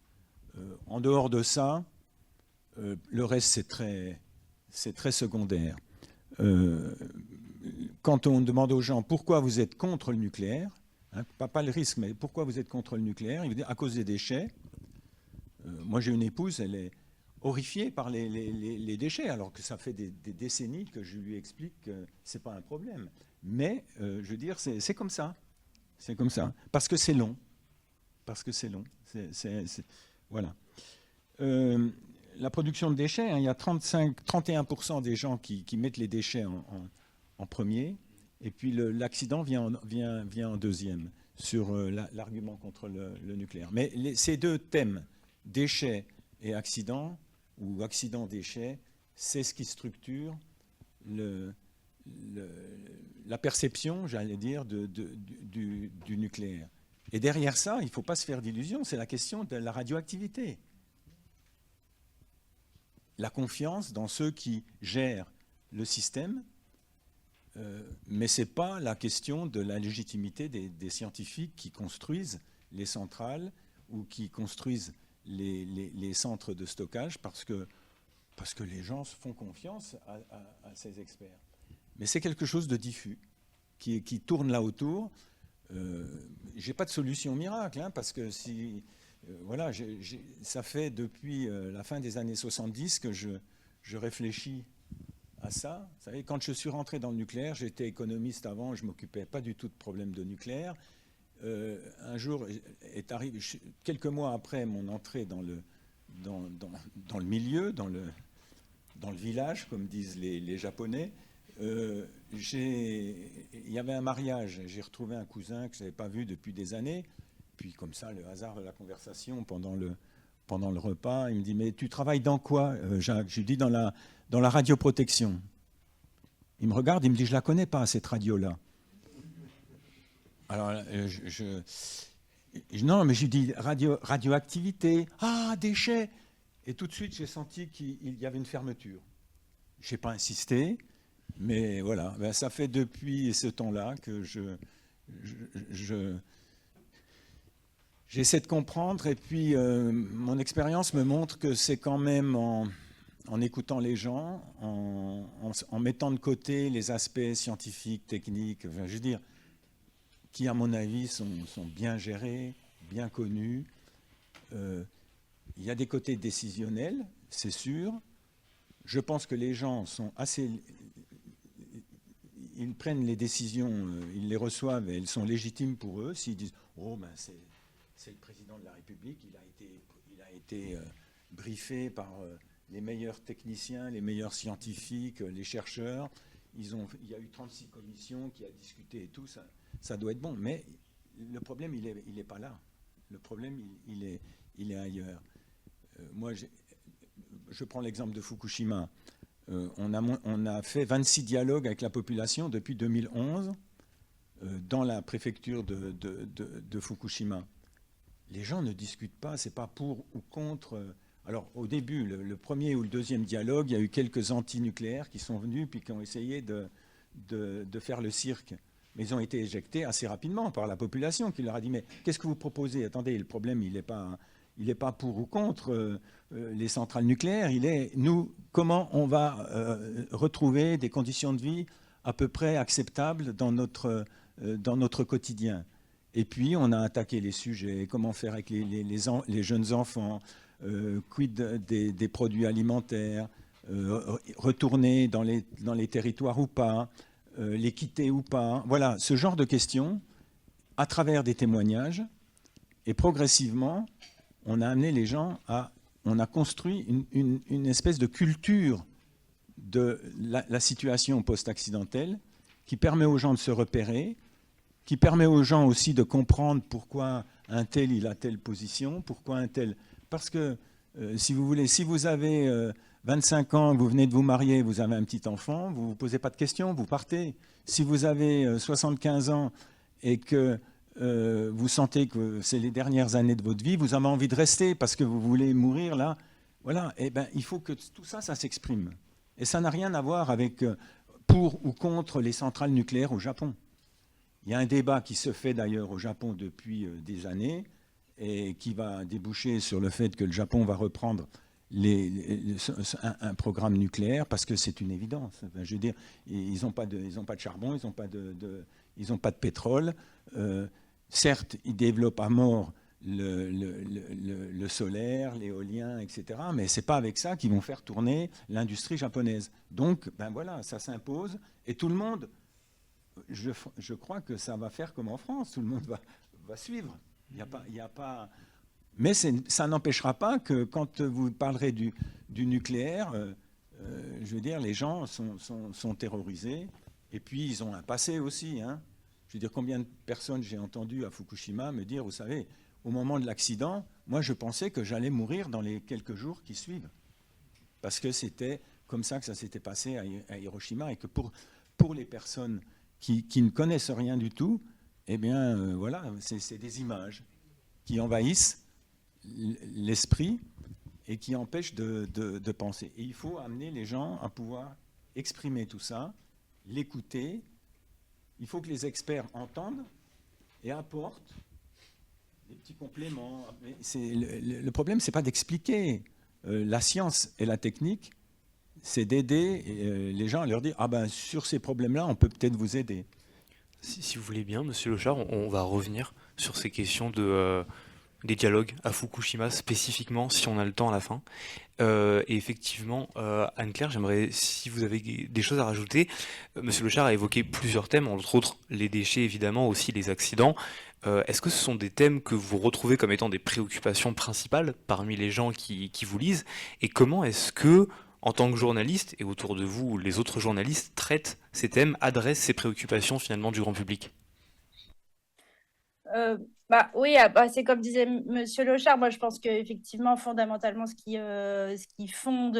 S4: En dehors de ça, le reste, c'est très secondaire. Quand on demande aux gens pourquoi vous êtes contre le nucléaire, hein, pas le risque, mais pourquoi vous êtes contre le nucléaire, ils vous disent à cause des déchets. Moi, j'ai une épouse, elle est horrifiée par les déchets, alors que ça fait des décennies que je lui explique que ce n'est pas un problème. Mais, je veux dire, c'est comme ça. C'est comme ça. Parce que c'est long. Voilà. La production de déchets, hein, il y a 31% des gens qui mettent les déchets en premier, et puis l'accident vient en deuxième sur l'argument contre le nucléaire. Mais ces deux thèmes, déchets et accidents, ou accident-déchet, c'est ce qui structure la perception, j'allais dire, du nucléaire. Et derrière ça, il ne faut pas se faire d'illusions, c'est la question de la radioactivité. La confiance dans ceux qui gèrent le système, mais ce n'est pas la question de la légitimité des scientifiques qui construisent les centrales ou qui construisent les centres de stockage parce que les gens font confiance à ces experts. Mais c'est quelque chose de diffus qui tourne là autour. Je n'ai pas de solution miracle, hein, parce que voilà, ça fait depuis la fin des années 70 que je réfléchis à ça. Vous savez, quand je suis rentré dans le nucléaire, j'étais économiste avant, je ne m'occupais pas du tout de problèmes de nucléaire. un jour est arrivé, quelques mois après mon entrée dans le milieu, dans le village, comme disent les Japonais, il y avait un mariage. J'ai retrouvé un cousin que je n'avais pas vu depuis des années. Puis comme ça, le hasard de la conversation pendant le repas, il me dit « Mais tu travailles dans quoi, Jacques ?» Je lui dis « Dans la radioprotection. » Il me regarde, il me dit « Je la connais pas, cette radio-là. » Alors, non, mais je lui dis radioactivité, déchets. Et tout de suite, j'ai senti qu'il y avait une fermeture. Je n'ai pas insisté, mais voilà. Ben, ça fait depuis ce temps-là que j'essaie de comprendre. Et puis, mon expérience me montre que c'est quand même en écoutant les gens, en mettant de côté les aspects scientifiques, techniques, enfin, je veux dire, qui, à mon avis, sont bien gérés, bien connus. Il y a des côtés décisionnels, c'est sûr. Je pense que les gens sont assez... Ils prennent les décisions, ils les reçoivent et elles sont légitimes pour eux. S'ils disent « Oh, ben c'est le président de la République, il a été briefé par les meilleurs techniciens, les meilleurs scientifiques, les chercheurs. Il y a eu 36 commissions qui a discuté et tout, ça doit être bon. Mais le problème, il est pas là. Le problème, il est ailleurs. Moi, je prends l'exemple de Fukushima. On a fait 26 dialogues avec la population depuis 2011 dans la préfecture de Fukushima. Les gens ne discutent pas, c'est pas pour ou contre. Alors, au début, le premier ou le deuxième dialogue, il y a eu quelques anti-nucléaires qui sont venus puis qui ont essayé de faire le cirque. Mais ils ont été éjectés assez rapidement par la population qui leur a dit « Mais qu'est-ce que vous proposez ? Attendez, le problème, il n'est pas pour ou contre les centrales nucléaires. Il est, nous, comment on va retrouver des conditions de vie à peu près acceptables dans notre quotidien ?» Et puis, on a attaqué les sujets, comment faire avec les jeunes enfants, quid des produits alimentaires, retourner dans les territoires ou pas, les quitter ou pas. Voilà, ce genre de questions, à travers des témoignages, et progressivement, on a amené les gens on a construit une espèce de culture de la situation post-accidentelle qui permet aux gens de se repérer, qui permet aux gens aussi de comprendre pourquoi un tel, il a telle position, pourquoi un tel... Parce que, si vous voulez, si vous avez 25 ans, vous venez de vous marier, vous avez un petit enfant, vous ne vous posez pas de questions, vous partez. Si vous avez 75 ans et que vous sentez que c'est les dernières années de votre vie, vous avez envie de rester parce que vous voulez mourir là, voilà, et ben, il faut que tout ça, ça s'exprime. Et ça n'a rien à voir avec pour ou contre les centrales nucléaires au Japon. Il y a un débat qui se fait d'ailleurs au Japon depuis des années et qui va déboucher sur le fait que le Japon va reprendre un programme nucléaire parce que c'est une évidence. Enfin, je veux dire, ils n'ont pas de charbon, ils n'ont pas de pétrole. Certes, ils développent à mort le solaire, l'éolien, etc. Mais ce n'est pas avec ça qu'ils vont faire tourner l'industrie japonaise. Donc, ben voilà, ça s'impose et tout le monde... Je crois que ça va faire comme en France, tout le monde va suivre. Il y a pas... Mais ça n'empêchera pas que quand vous parlerez du nucléaire, je veux dire, les gens sont terrorisés. Et puis, ils ont un passé aussi. Hein. Je veux dire, combien de personnes j'ai entendu à Fukushima me dire, vous savez, au moment de l'accident, moi, je pensais que j'allais mourir dans les quelques jours qui suivent. Parce que c'était comme ça que ça s'était passé à Hiroshima et que pour les personnes qui ne connaissent rien du tout, eh bien, voilà, c'est des images qui envahissent l'esprit et qui empêchent de penser. Et il faut amener les gens à pouvoir exprimer tout ça, l'écouter. Il faut que les experts entendent et apportent des petits compléments. Mais le problème, ce n'est pas d'expliquer. La science et la technique, c'est d'aider les gens à leur dire « Ah ben, sur ces problèmes-là, on peut peut-être vous aider ».
S1: Si vous voulez bien, Monsieur Lochard, on va revenir sur ces questions de des dialogues à Fukushima spécifiquement, si on a le temps à la fin. Et effectivement, Anne-Claire, j'aimerais, si vous avez des choses à rajouter, Monsieur Lechard a évoqué plusieurs thèmes, entre autres les déchets évidemment, aussi les accidents. Est-ce que ce sont des thèmes que vous retrouvez comme étant des préoccupations principales parmi les gens qui vous lisent? Et comment est-ce que, en tant que journaliste, et autour de vous, les autres journalistes traitent ces thèmes, adressent ces préoccupations finalement du grand public?
S3: Bah oui, c'est comme disait Monsieur Lochard, moi je pense qu'effectivement, fondamentalement, ce qui fonde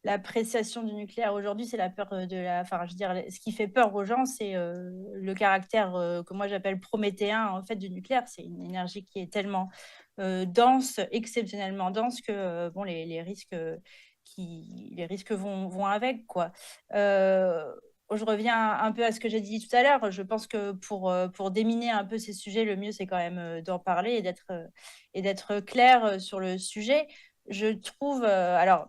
S3: l'appréciation du nucléaire aujourd'hui, c'est la peur enfin, je veux dire, ce qui fait peur aux gens, c'est le caractère que moi j'appelle prométhéen en fait du nucléaire. C'est une énergie qui est tellement dense, exceptionnellement dense que bon, les risques vont avec, quoi. Je reviens un peu à ce que j'ai dit tout à l'heure. Je pense que pour déminer un peu ces sujets, le mieux, c'est quand même d'en parler et d'être clair sur le sujet. Je trouve, alors,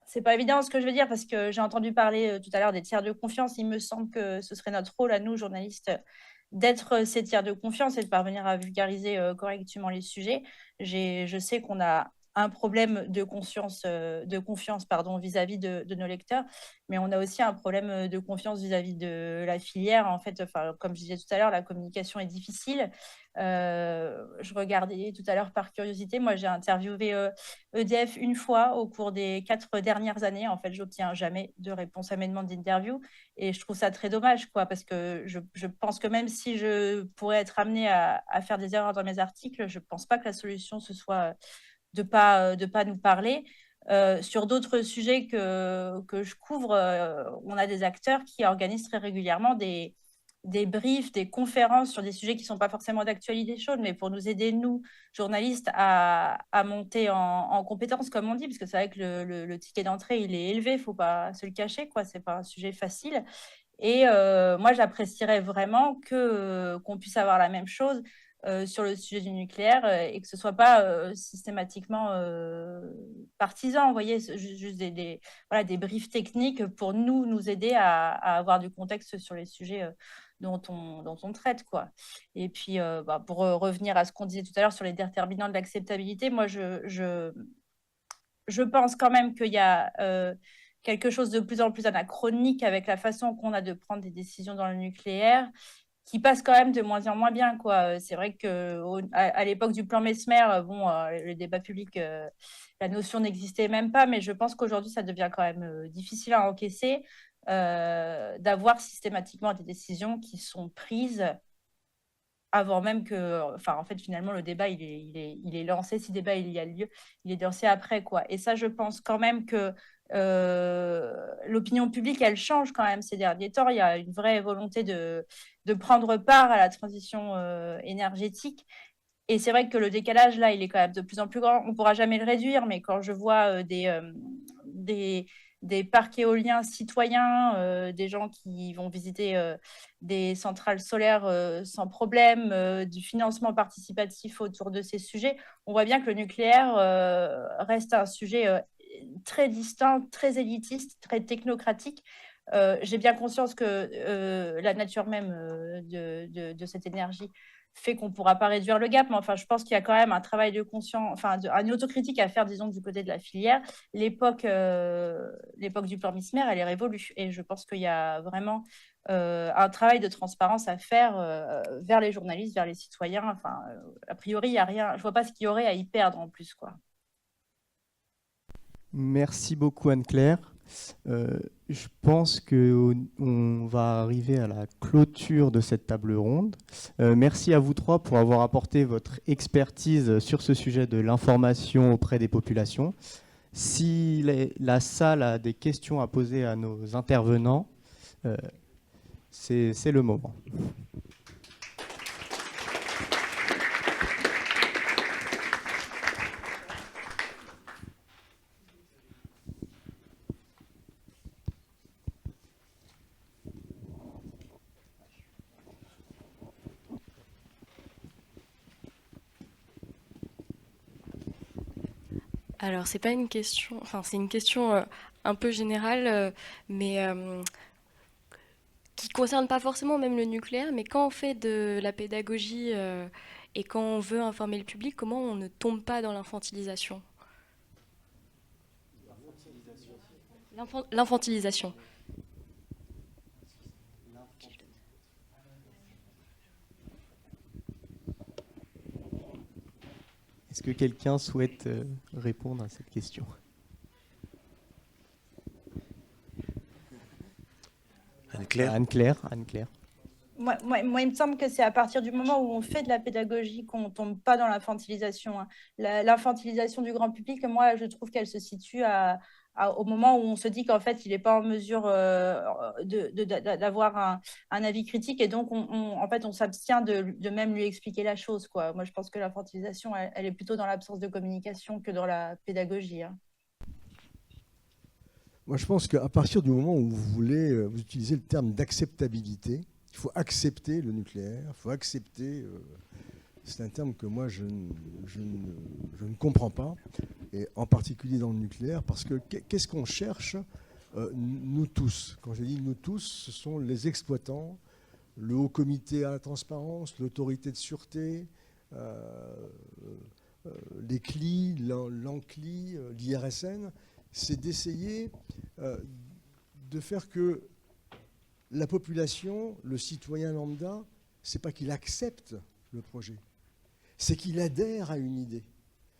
S3: c'est pas évident ce que je veux dire parce que j'ai entendu parler tout à l'heure des tiers de confiance. Il me semble que ce serait notre rôle à nous, journalistes, d'être ces tiers de confiance et de parvenir à vulgariser correctement les sujets. Je sais qu'on a un problème de confiance pardon, vis-à-vis de nos lecteurs, mais on a aussi un problème de confiance vis-à-vis de la filière. En fait, enfin, comme je disais tout à l'heure, la communication est difficile. Je regardais tout à l'heure par curiosité, moi j'ai interviewé EDF une fois au cours des 4 dernières années. En fait, j'obtiens jamais de réponse à mes demandes d'interview et je trouve ça très dommage, quoi, parce que je pense que même si je pourrais être amenée à faire des erreurs dans mes articles, je pense pas que la solution ce soit de pas nous parler. Sur d'autres sujets que je couvre, on a des acteurs qui organisent très régulièrement des briefs, des conférences sur des sujets qui ne sont pas forcément d'actualité chaude, mais pour nous aider, nous, journalistes, à monter en compétences, comme on dit, parce que c'est vrai que le ticket d'entrée, il est élevé, il ne faut pas se le cacher, quoi. Ce n'est pas un sujet facile. Et moi, j'apprécierais vraiment qu'on puisse avoir la même chose sur le sujet du nucléaire et que ce ne soit pas systématiquement partisan. Vous voyez, juste voilà, des briefs techniques pour nous aider à avoir du contexte sur les sujets dont on traite, quoi. Et puis, pour revenir à ce qu'on disait tout à l'heure sur les déterminants de l'acceptabilité, moi, je pense quand même qu'il y a quelque chose de plus en plus anachronique avec la façon qu'on a de prendre des décisions dans le nucléaire, qui passe quand même de moins en moins bien, quoi. C'est vrai qu'à l'époque du plan Mesmer, bon, le débat public, la notion n'existait même pas, mais je pense qu'aujourd'hui, ça devient quand même difficile à encaisser d'avoir systématiquement des décisions qui sont prises avant même que, enfin, en fait, finalement, le débat, il est lancé. Si débat il y a lieu, il est lancé après, quoi. Et ça, je pense quand même que l'opinion publique, elle change quand même ces derniers temps. Il y a une vraie volonté de prendre part à la transition énergétique. Et c'est vrai que le décalage, là, il est quand même de plus en plus grand. On ne pourra jamais le réduire, mais quand je vois des parcs éoliens citoyens, des gens qui vont visiter des centrales solaires sans problème, du financement participatif autour de ces sujets, on voit bien que le nucléaire reste un sujet très distinct, très élitiste, très technocratique. J'ai bien conscience que la nature même de cette énergie fait qu'on ne pourra pas réduire le gap, mais enfin, je pense qu'il y a quand même un travail de conscience, enfin, une autocritique à faire, disons, du côté de la filière. L'époque du plan Mesmer, elle est révolue, et je pense qu'il y a vraiment un travail de transparence à faire vers les journalistes, vers les citoyens. Enfin, a priori, il y a rien. Je vois pas ce qu'il y aurait à y perdre en plus, quoi.
S2: Merci beaucoup Anne-Claire. Je pense qu'on va arriver à la clôture de cette table ronde. Merci à vous trois pour avoir apporté votre expertise sur ce sujet de l'information auprès des populations. Si la salle a des questions à poser à nos intervenants, c'est le moment.
S6: Alors, c'est pas une question, enfin, c'est une question un peu générale, mais qui concerne pas forcément même le nucléaire, mais quand on fait de la pédagogie Et quand on veut informer le public, comment on ne tombe pas dans l'infantilisation? L'infantilisation.
S2: Est-ce que quelqu'un souhaite répondre à cette question?
S1: Anne-Claire.
S2: Anne-Claire.
S3: Moi, il me semble que c'est à partir du moment où on fait de la pédagogie qu'on ne tombe pas dans l'infantilisation, hein. L'infantilisation du grand public, moi, je trouve qu'elle se situe au moment où on se dit qu'en fait, il n'est pas en mesure d'avoir un avis critique et donc, en fait, on s'abstient de même lui expliquer la chose, quoi. Moi, je pense que l'infantilisation, elle est plutôt dans l'absence de communication que dans la pédagogie, hein.
S5: Moi, je pense qu'à partir du moment où vous utilisez le terme d'acceptabilité, il faut accepter le nucléaire, il faut accepter. C'est un terme que moi, je ne comprends pas, et en particulier dans le nucléaire, parce que qu'est-ce qu'on cherche, nous tous? Quand je dis nous tous, ce sont les exploitants, le Haut Comité à la transparence, l'autorité de sûreté, les CLI, l'ANCLI, l'IRSN. C'est d'essayer de faire que la population, le citoyen lambda, c'est pas qu'il accepte le projet, c'est qu'il adhère à une idée.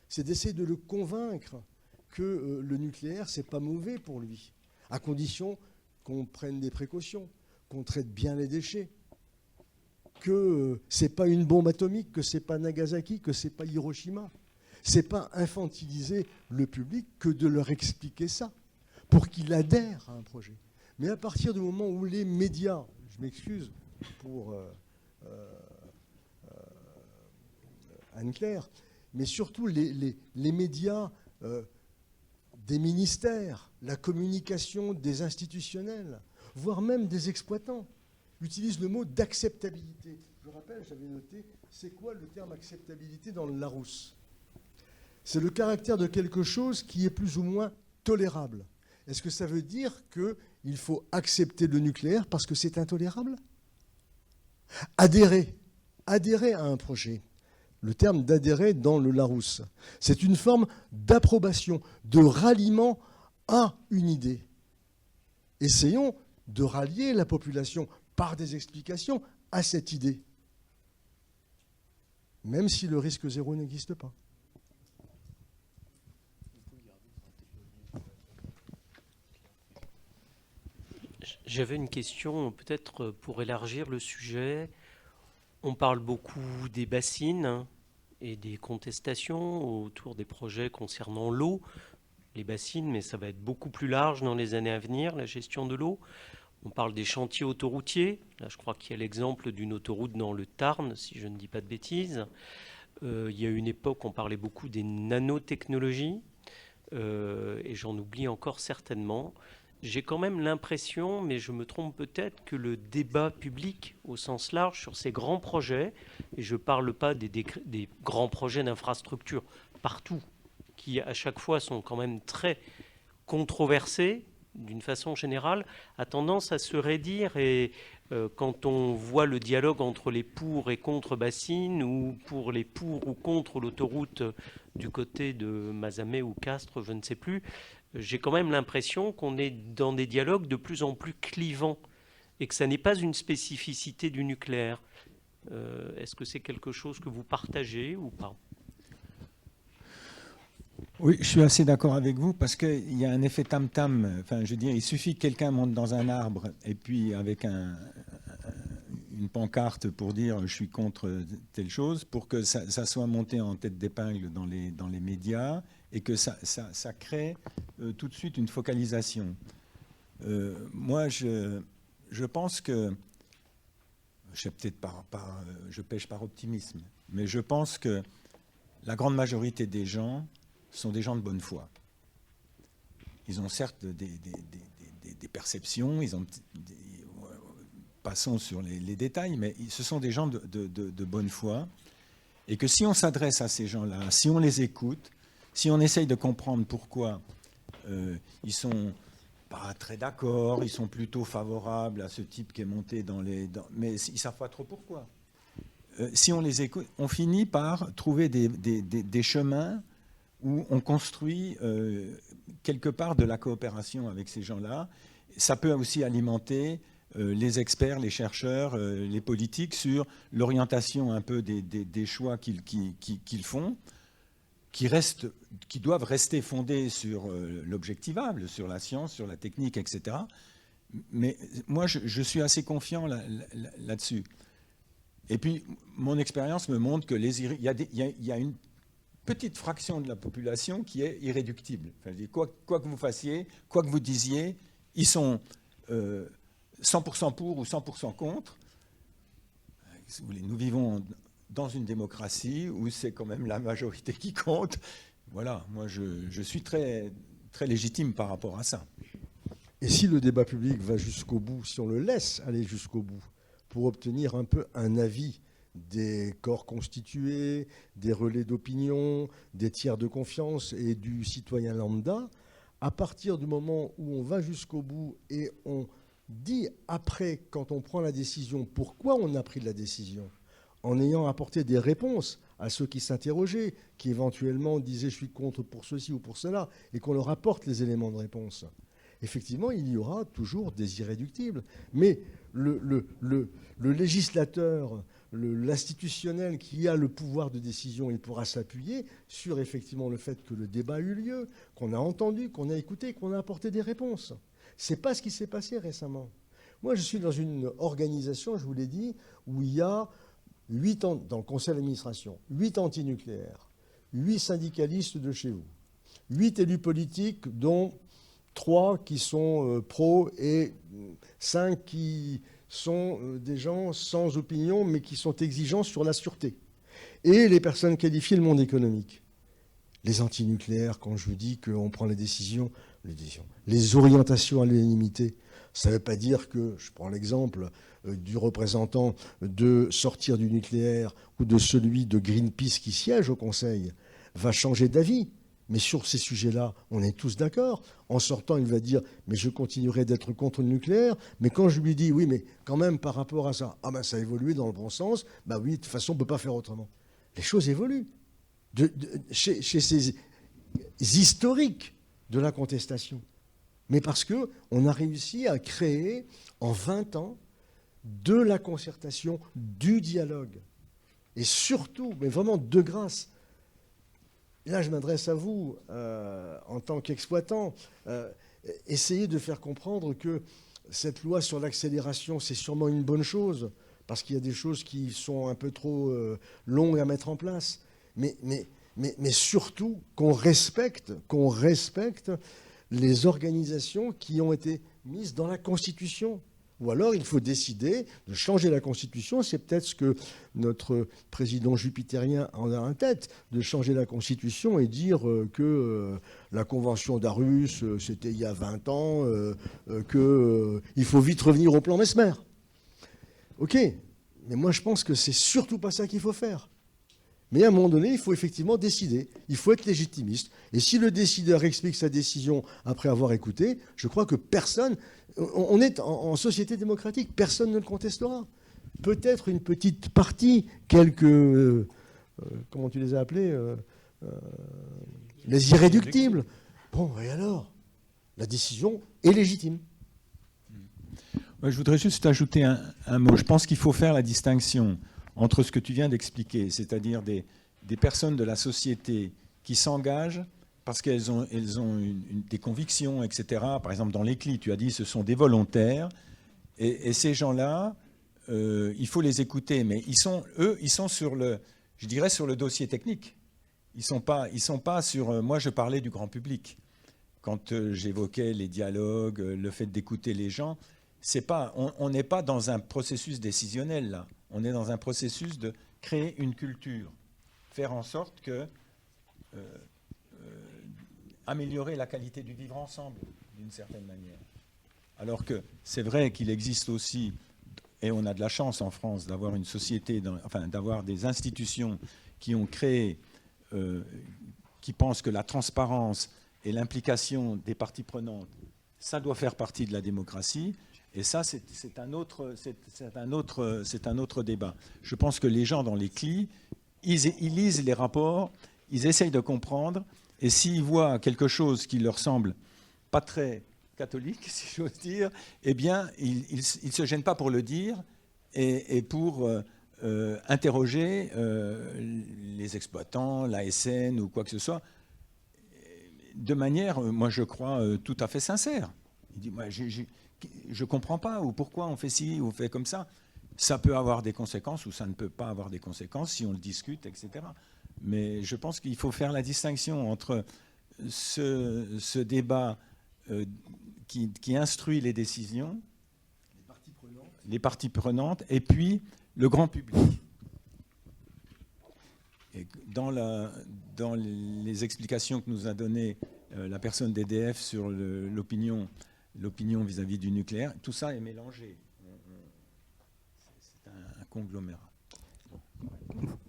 S5: C'est d'essayer de le convaincre que le nucléaire, c'est pas mauvais pour lui, à condition qu'on prenne des précautions, qu'on traite bien les déchets, que c'est pas une bombe atomique, que c'est pas Nagasaki, que c'est pas Hiroshima. C'est pas infantiliser le public que de leur expliquer ça, pour qu'il adhère à un projet. Mais à partir du moment où les médias, je m'excuse pour Anne-Claire, mais surtout les médias des ministères, la communication des institutionnels, voire même des exploitants, utilisent le mot d'acceptabilité. Je rappelle, j'avais noté, c'est quoi le terme acceptabilité dans le Larousse? C'est le caractère de quelque chose qui est plus ou moins tolérable. Est-ce que ça veut dire qu'il faut accepter le nucléaire parce que c'est intolérable? Adhérer à un projet. Le terme d'adhérer dans le Larousse, c'est une forme d'approbation, de ralliement à une idée. Essayons de rallier la population par des explications à cette idée, même si le risque zéro n'existe pas.
S7: J'avais une question peut-être pour élargir le sujet. On parle beaucoup des bassines et des contestations autour des projets concernant l'eau. Les bassines, mais ça va être beaucoup plus large dans les années à venir, la gestion de l'eau. On parle des chantiers autoroutiers. Là, je crois qu'il y a l'exemple d'une autoroute dans le Tarn, si je ne dis pas de bêtises. Il y a une époque, on parlait beaucoup des nanotechnologies. Et j'en oublie encore certainement. J'ai quand même l'impression, mais je me trompe peut-être, que le débat public au sens large sur ces grands projets, et je ne parle pas des grands projets d'infrastructure partout, qui à chaque fois sont quand même très controversés, d'une façon générale, a tendance à se raidir. Et quand on voit le dialogue entre les pour et contre bassines, ou pour les pour ou contre l'autoroute du côté de Mazamet ou Castres, je ne sais plus, j'ai quand même l'impression qu'on est dans des dialogues de plus en plus clivants et que ça n'est pas une spécificité du nucléaire. Est-ce que c'est quelque chose que vous partagez ou pas?
S4: Oui, je suis assez d'accord avec vous parce qu'il y a un effet tam-tam. Enfin, je veux dire, il suffit que quelqu'un monte dans un arbre et puis avec une pancarte pour dire je suis contre telle chose, pour que ça soit monté en tête d'épingle dans les médias et que ça crée tout de suite une focalisation. Moi, je pense que, je pêche par optimisme, mais je pense que la grande majorité des gens sont des gens de bonne foi. Ils ont certes des perceptions, passons sur les détails, mais ce sont des gens de bonne foi, et que si on s'adresse à ces gens-là, si on les écoute, si on essaye de comprendre pourquoi ils sont pas très d'accord, ils sont plutôt favorables à ce type qui est monté mais ils ne savent pas trop pourquoi. si on les écoute, on finit par trouver des chemins où on construit quelque part de la coopération avec ces gens-là. Ça peut aussi alimenter les experts, les chercheurs, les politiques sur l'orientation un peu des choix qu'ils font, qui doivent rester fondés sur l'objectivable, sur la science, sur la technique, etc. Mais moi, je suis assez confiant là-dessus. Et puis, mon expérience me montre qu'il y a une petite fraction de la population qui est irréductible. Enfin, quoi que vous fassiez, quoi que vous disiez, ils sont 100% pour ou 100% contre. Si vous voulez, nous vivons dans une démocratie où c'est quand même la majorité qui compte. Voilà, moi je suis très, très légitime par rapport à ça.
S5: Et si le débat public va jusqu'au bout, si on le laisse aller jusqu'au bout, pour obtenir un peu un avis des corps constitués, des relais d'opinion, des tiers de confiance et du citoyen lambda, à partir du moment où on va jusqu'au bout et on dit après, quand on prend la décision, pourquoi on a pris la décision, en ayant apporté des réponses à ceux qui s'interrogeaient, qui éventuellement disaient « je suis contre pour ceci ou pour cela », et qu'on leur apporte les éléments de réponse. Effectivement, il y aura toujours des irréductibles. Mais le législateur, l'institutionnel qui a le pouvoir de décision, il pourra s'appuyer sur effectivement le fait que le débat a eu lieu, qu'on a entendu, qu'on a écouté, qu'on a apporté des réponses. Ce n'est pas ce qui s'est passé récemment. Moi, je suis dans une organisation, je vous l'ai dit, où il y a 8 ans, dans le conseil d'administration, 8 antinucléaires, 8 syndicalistes de chez vous, 8 élus politiques, dont 3 qui sont pro et 5 qui sont des gens sans opinion, mais qui sont exigeants sur la sûreté. Et les personnes qualifiées, le monde économique. Les antinucléaires, quand je vous dis qu'on prend les décisions, les orientations à l'unanimité, ça ne veut pas dire que, je prends l'exemple du représentant de sortir du nucléaire ou de celui de Greenpeace qui siège au Conseil, va changer d'avis. Mais sur ces sujets-là, on est tous d'accord. En sortant, il va dire « mais je continuerai d'être contre le nucléaire ». Mais quand je lui dis « oui, mais quand même, par rapport à ça, ah ben ça a évolué dans le bon sens, ben oui, de toute façon, on ne peut pas faire autrement ». Les choses évoluent. Chez ces historiques de la contestation. Mais parce qu'on a réussi à créer, en 20 ans, de la concertation, du dialogue. Et surtout, mais vraiment de grâce. Et là, je m'adresse à vous, en tant qu'exploitant. Essayez de faire comprendre que cette loi sur l'accélération, c'est sûrement une bonne chose, parce qu'il y a des choses qui sont un peu trop longues à mettre en place. Mais surtout, qu'on respecte les organisations qui ont été mises dans la Constitution. Ou alors, il faut décider de changer la Constitution. C'est peut-être ce que notre président jupitérien en a en tête, de changer la Constitution et dire que la Convention d'Aarhus, c'était il y a 20 ans, qu'il faut vite revenir au plan Mesmer. OK, mais moi, je pense que c'est surtout pas ça qu'il faut faire. Mais à un moment donné, il faut effectivement décider. Il faut être légitimiste. Et si le décideur explique sa décision après avoir écouté, je crois que personne... On est en société démocratique, personne ne le contestera. Peut-être une petite partie, quelques... comment tu les as appelés les irréductibles. Bon, et alors? La décision est légitime.
S4: Ouais, je voudrais juste ajouter un mot. Je pense qu'il faut faire la distinction entre ce que tu viens d'expliquer, c'est-à-dire des personnes de la société qui s'engagent parce qu'elles ont des convictions, etc. Par exemple, dans l'ECLI, tu as dit ce sont des volontaires. Et ces gens-là, il faut les écouter. Mais ils sont sur le dossier technique. Ils sont pas sur... Moi, je parlais du grand public. Quand j'évoquais les dialogues, le fait d'écouter les gens, on n'est pas dans un processus décisionnel, là. On est dans un processus de créer une culture, faire en sorte que améliorer la qualité du vivre ensemble, d'une certaine manière. Alors que c'est vrai qu'il existe aussi, et on a de la chance en France d'avoir une société, d'avoir des institutions qui ont créé, qui pensent que la transparence et l'implication des parties prenantes, ça doit faire partie de la démocratie. Et ça, c'est un autre débat. Je pense que les gens dans les CLI, ils lisent les rapports, ils essayent de comprendre, et s'ils voient quelque chose qui leur semble pas très catholique, si j'ose dire, eh bien, ils ne se gênent pas pour le dire et pour interroger les exploitants, l'ASN ou quoi que ce soit, de manière, moi je crois, tout à fait sincère. Il dit, moi, je ne comprends pas, ou pourquoi on fait ci, ou on fait comme ça. Ça peut avoir des conséquences, ou ça ne peut pas avoir des conséquences si on le discute, etc. Mais je pense qu'il faut faire la distinction entre ce débat qui instruit les décisions, les parties prenantes, et puis le grand public. Et dans les explications que nous a données la personne d'EDF sur l'opinion vis-à-vis du nucléaire, tout ça est mélangé. C'est un conglomérat.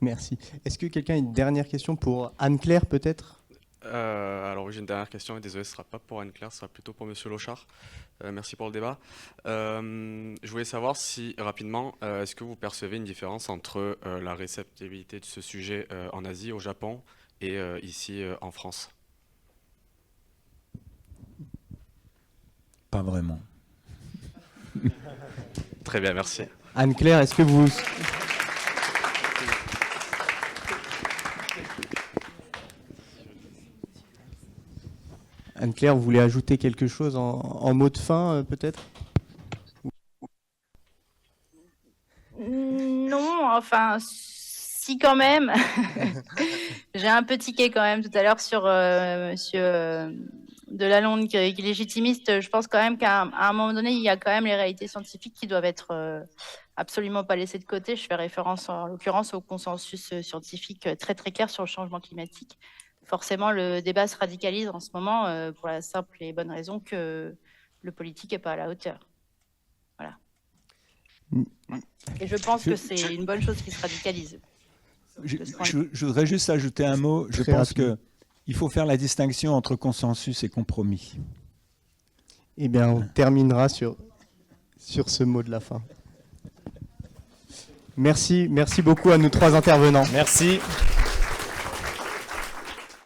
S2: Merci. Est-ce que quelqu'un a une dernière question pour Anne-Claire, peut-être ?
S8: Alors oui, j'ai une dernière question, et désolé, ce ne sera pas pour Anne-Claire, ce sera plutôt pour Monsieur Lochard. Merci pour le débat. Je voulais savoir si, rapidement, est-ce que vous percevez une différence entre la réceptivité de ce sujet en Asie, au Japon, et ici en France?
S4: Pas vraiment.
S8: Très bien, merci.
S2: Anne-Claire, est-ce que vous... Anne-Claire, vous voulez ajouter quelque chose en mot de fin, peut-être ?
S3: Non, enfin, si quand même. J'ai un peu tiqué quand même tout à l'heure sur monsieur Delalonde qui est légitimiste. Je pense quand même qu'à un moment donné, il y a quand même les réalités scientifiques qui doivent être absolument pas laissées de côté. Je fais référence en l'occurrence au consensus scientifique très très clair sur le changement climatique. Forcément, le débat se radicalise en ce moment pour la simple et bonne raison que le politique n'est pas à la hauteur. Voilà. Et je pense que c'est une bonne chose qui se radicalise.
S4: Je voudrais juste ajouter un mot. Je pense qu'il faut faire la distinction entre consensus et compromis.
S2: Eh bien, on terminera sur ce mot de la fin. Merci beaucoup à nous trois intervenants.
S1: Merci.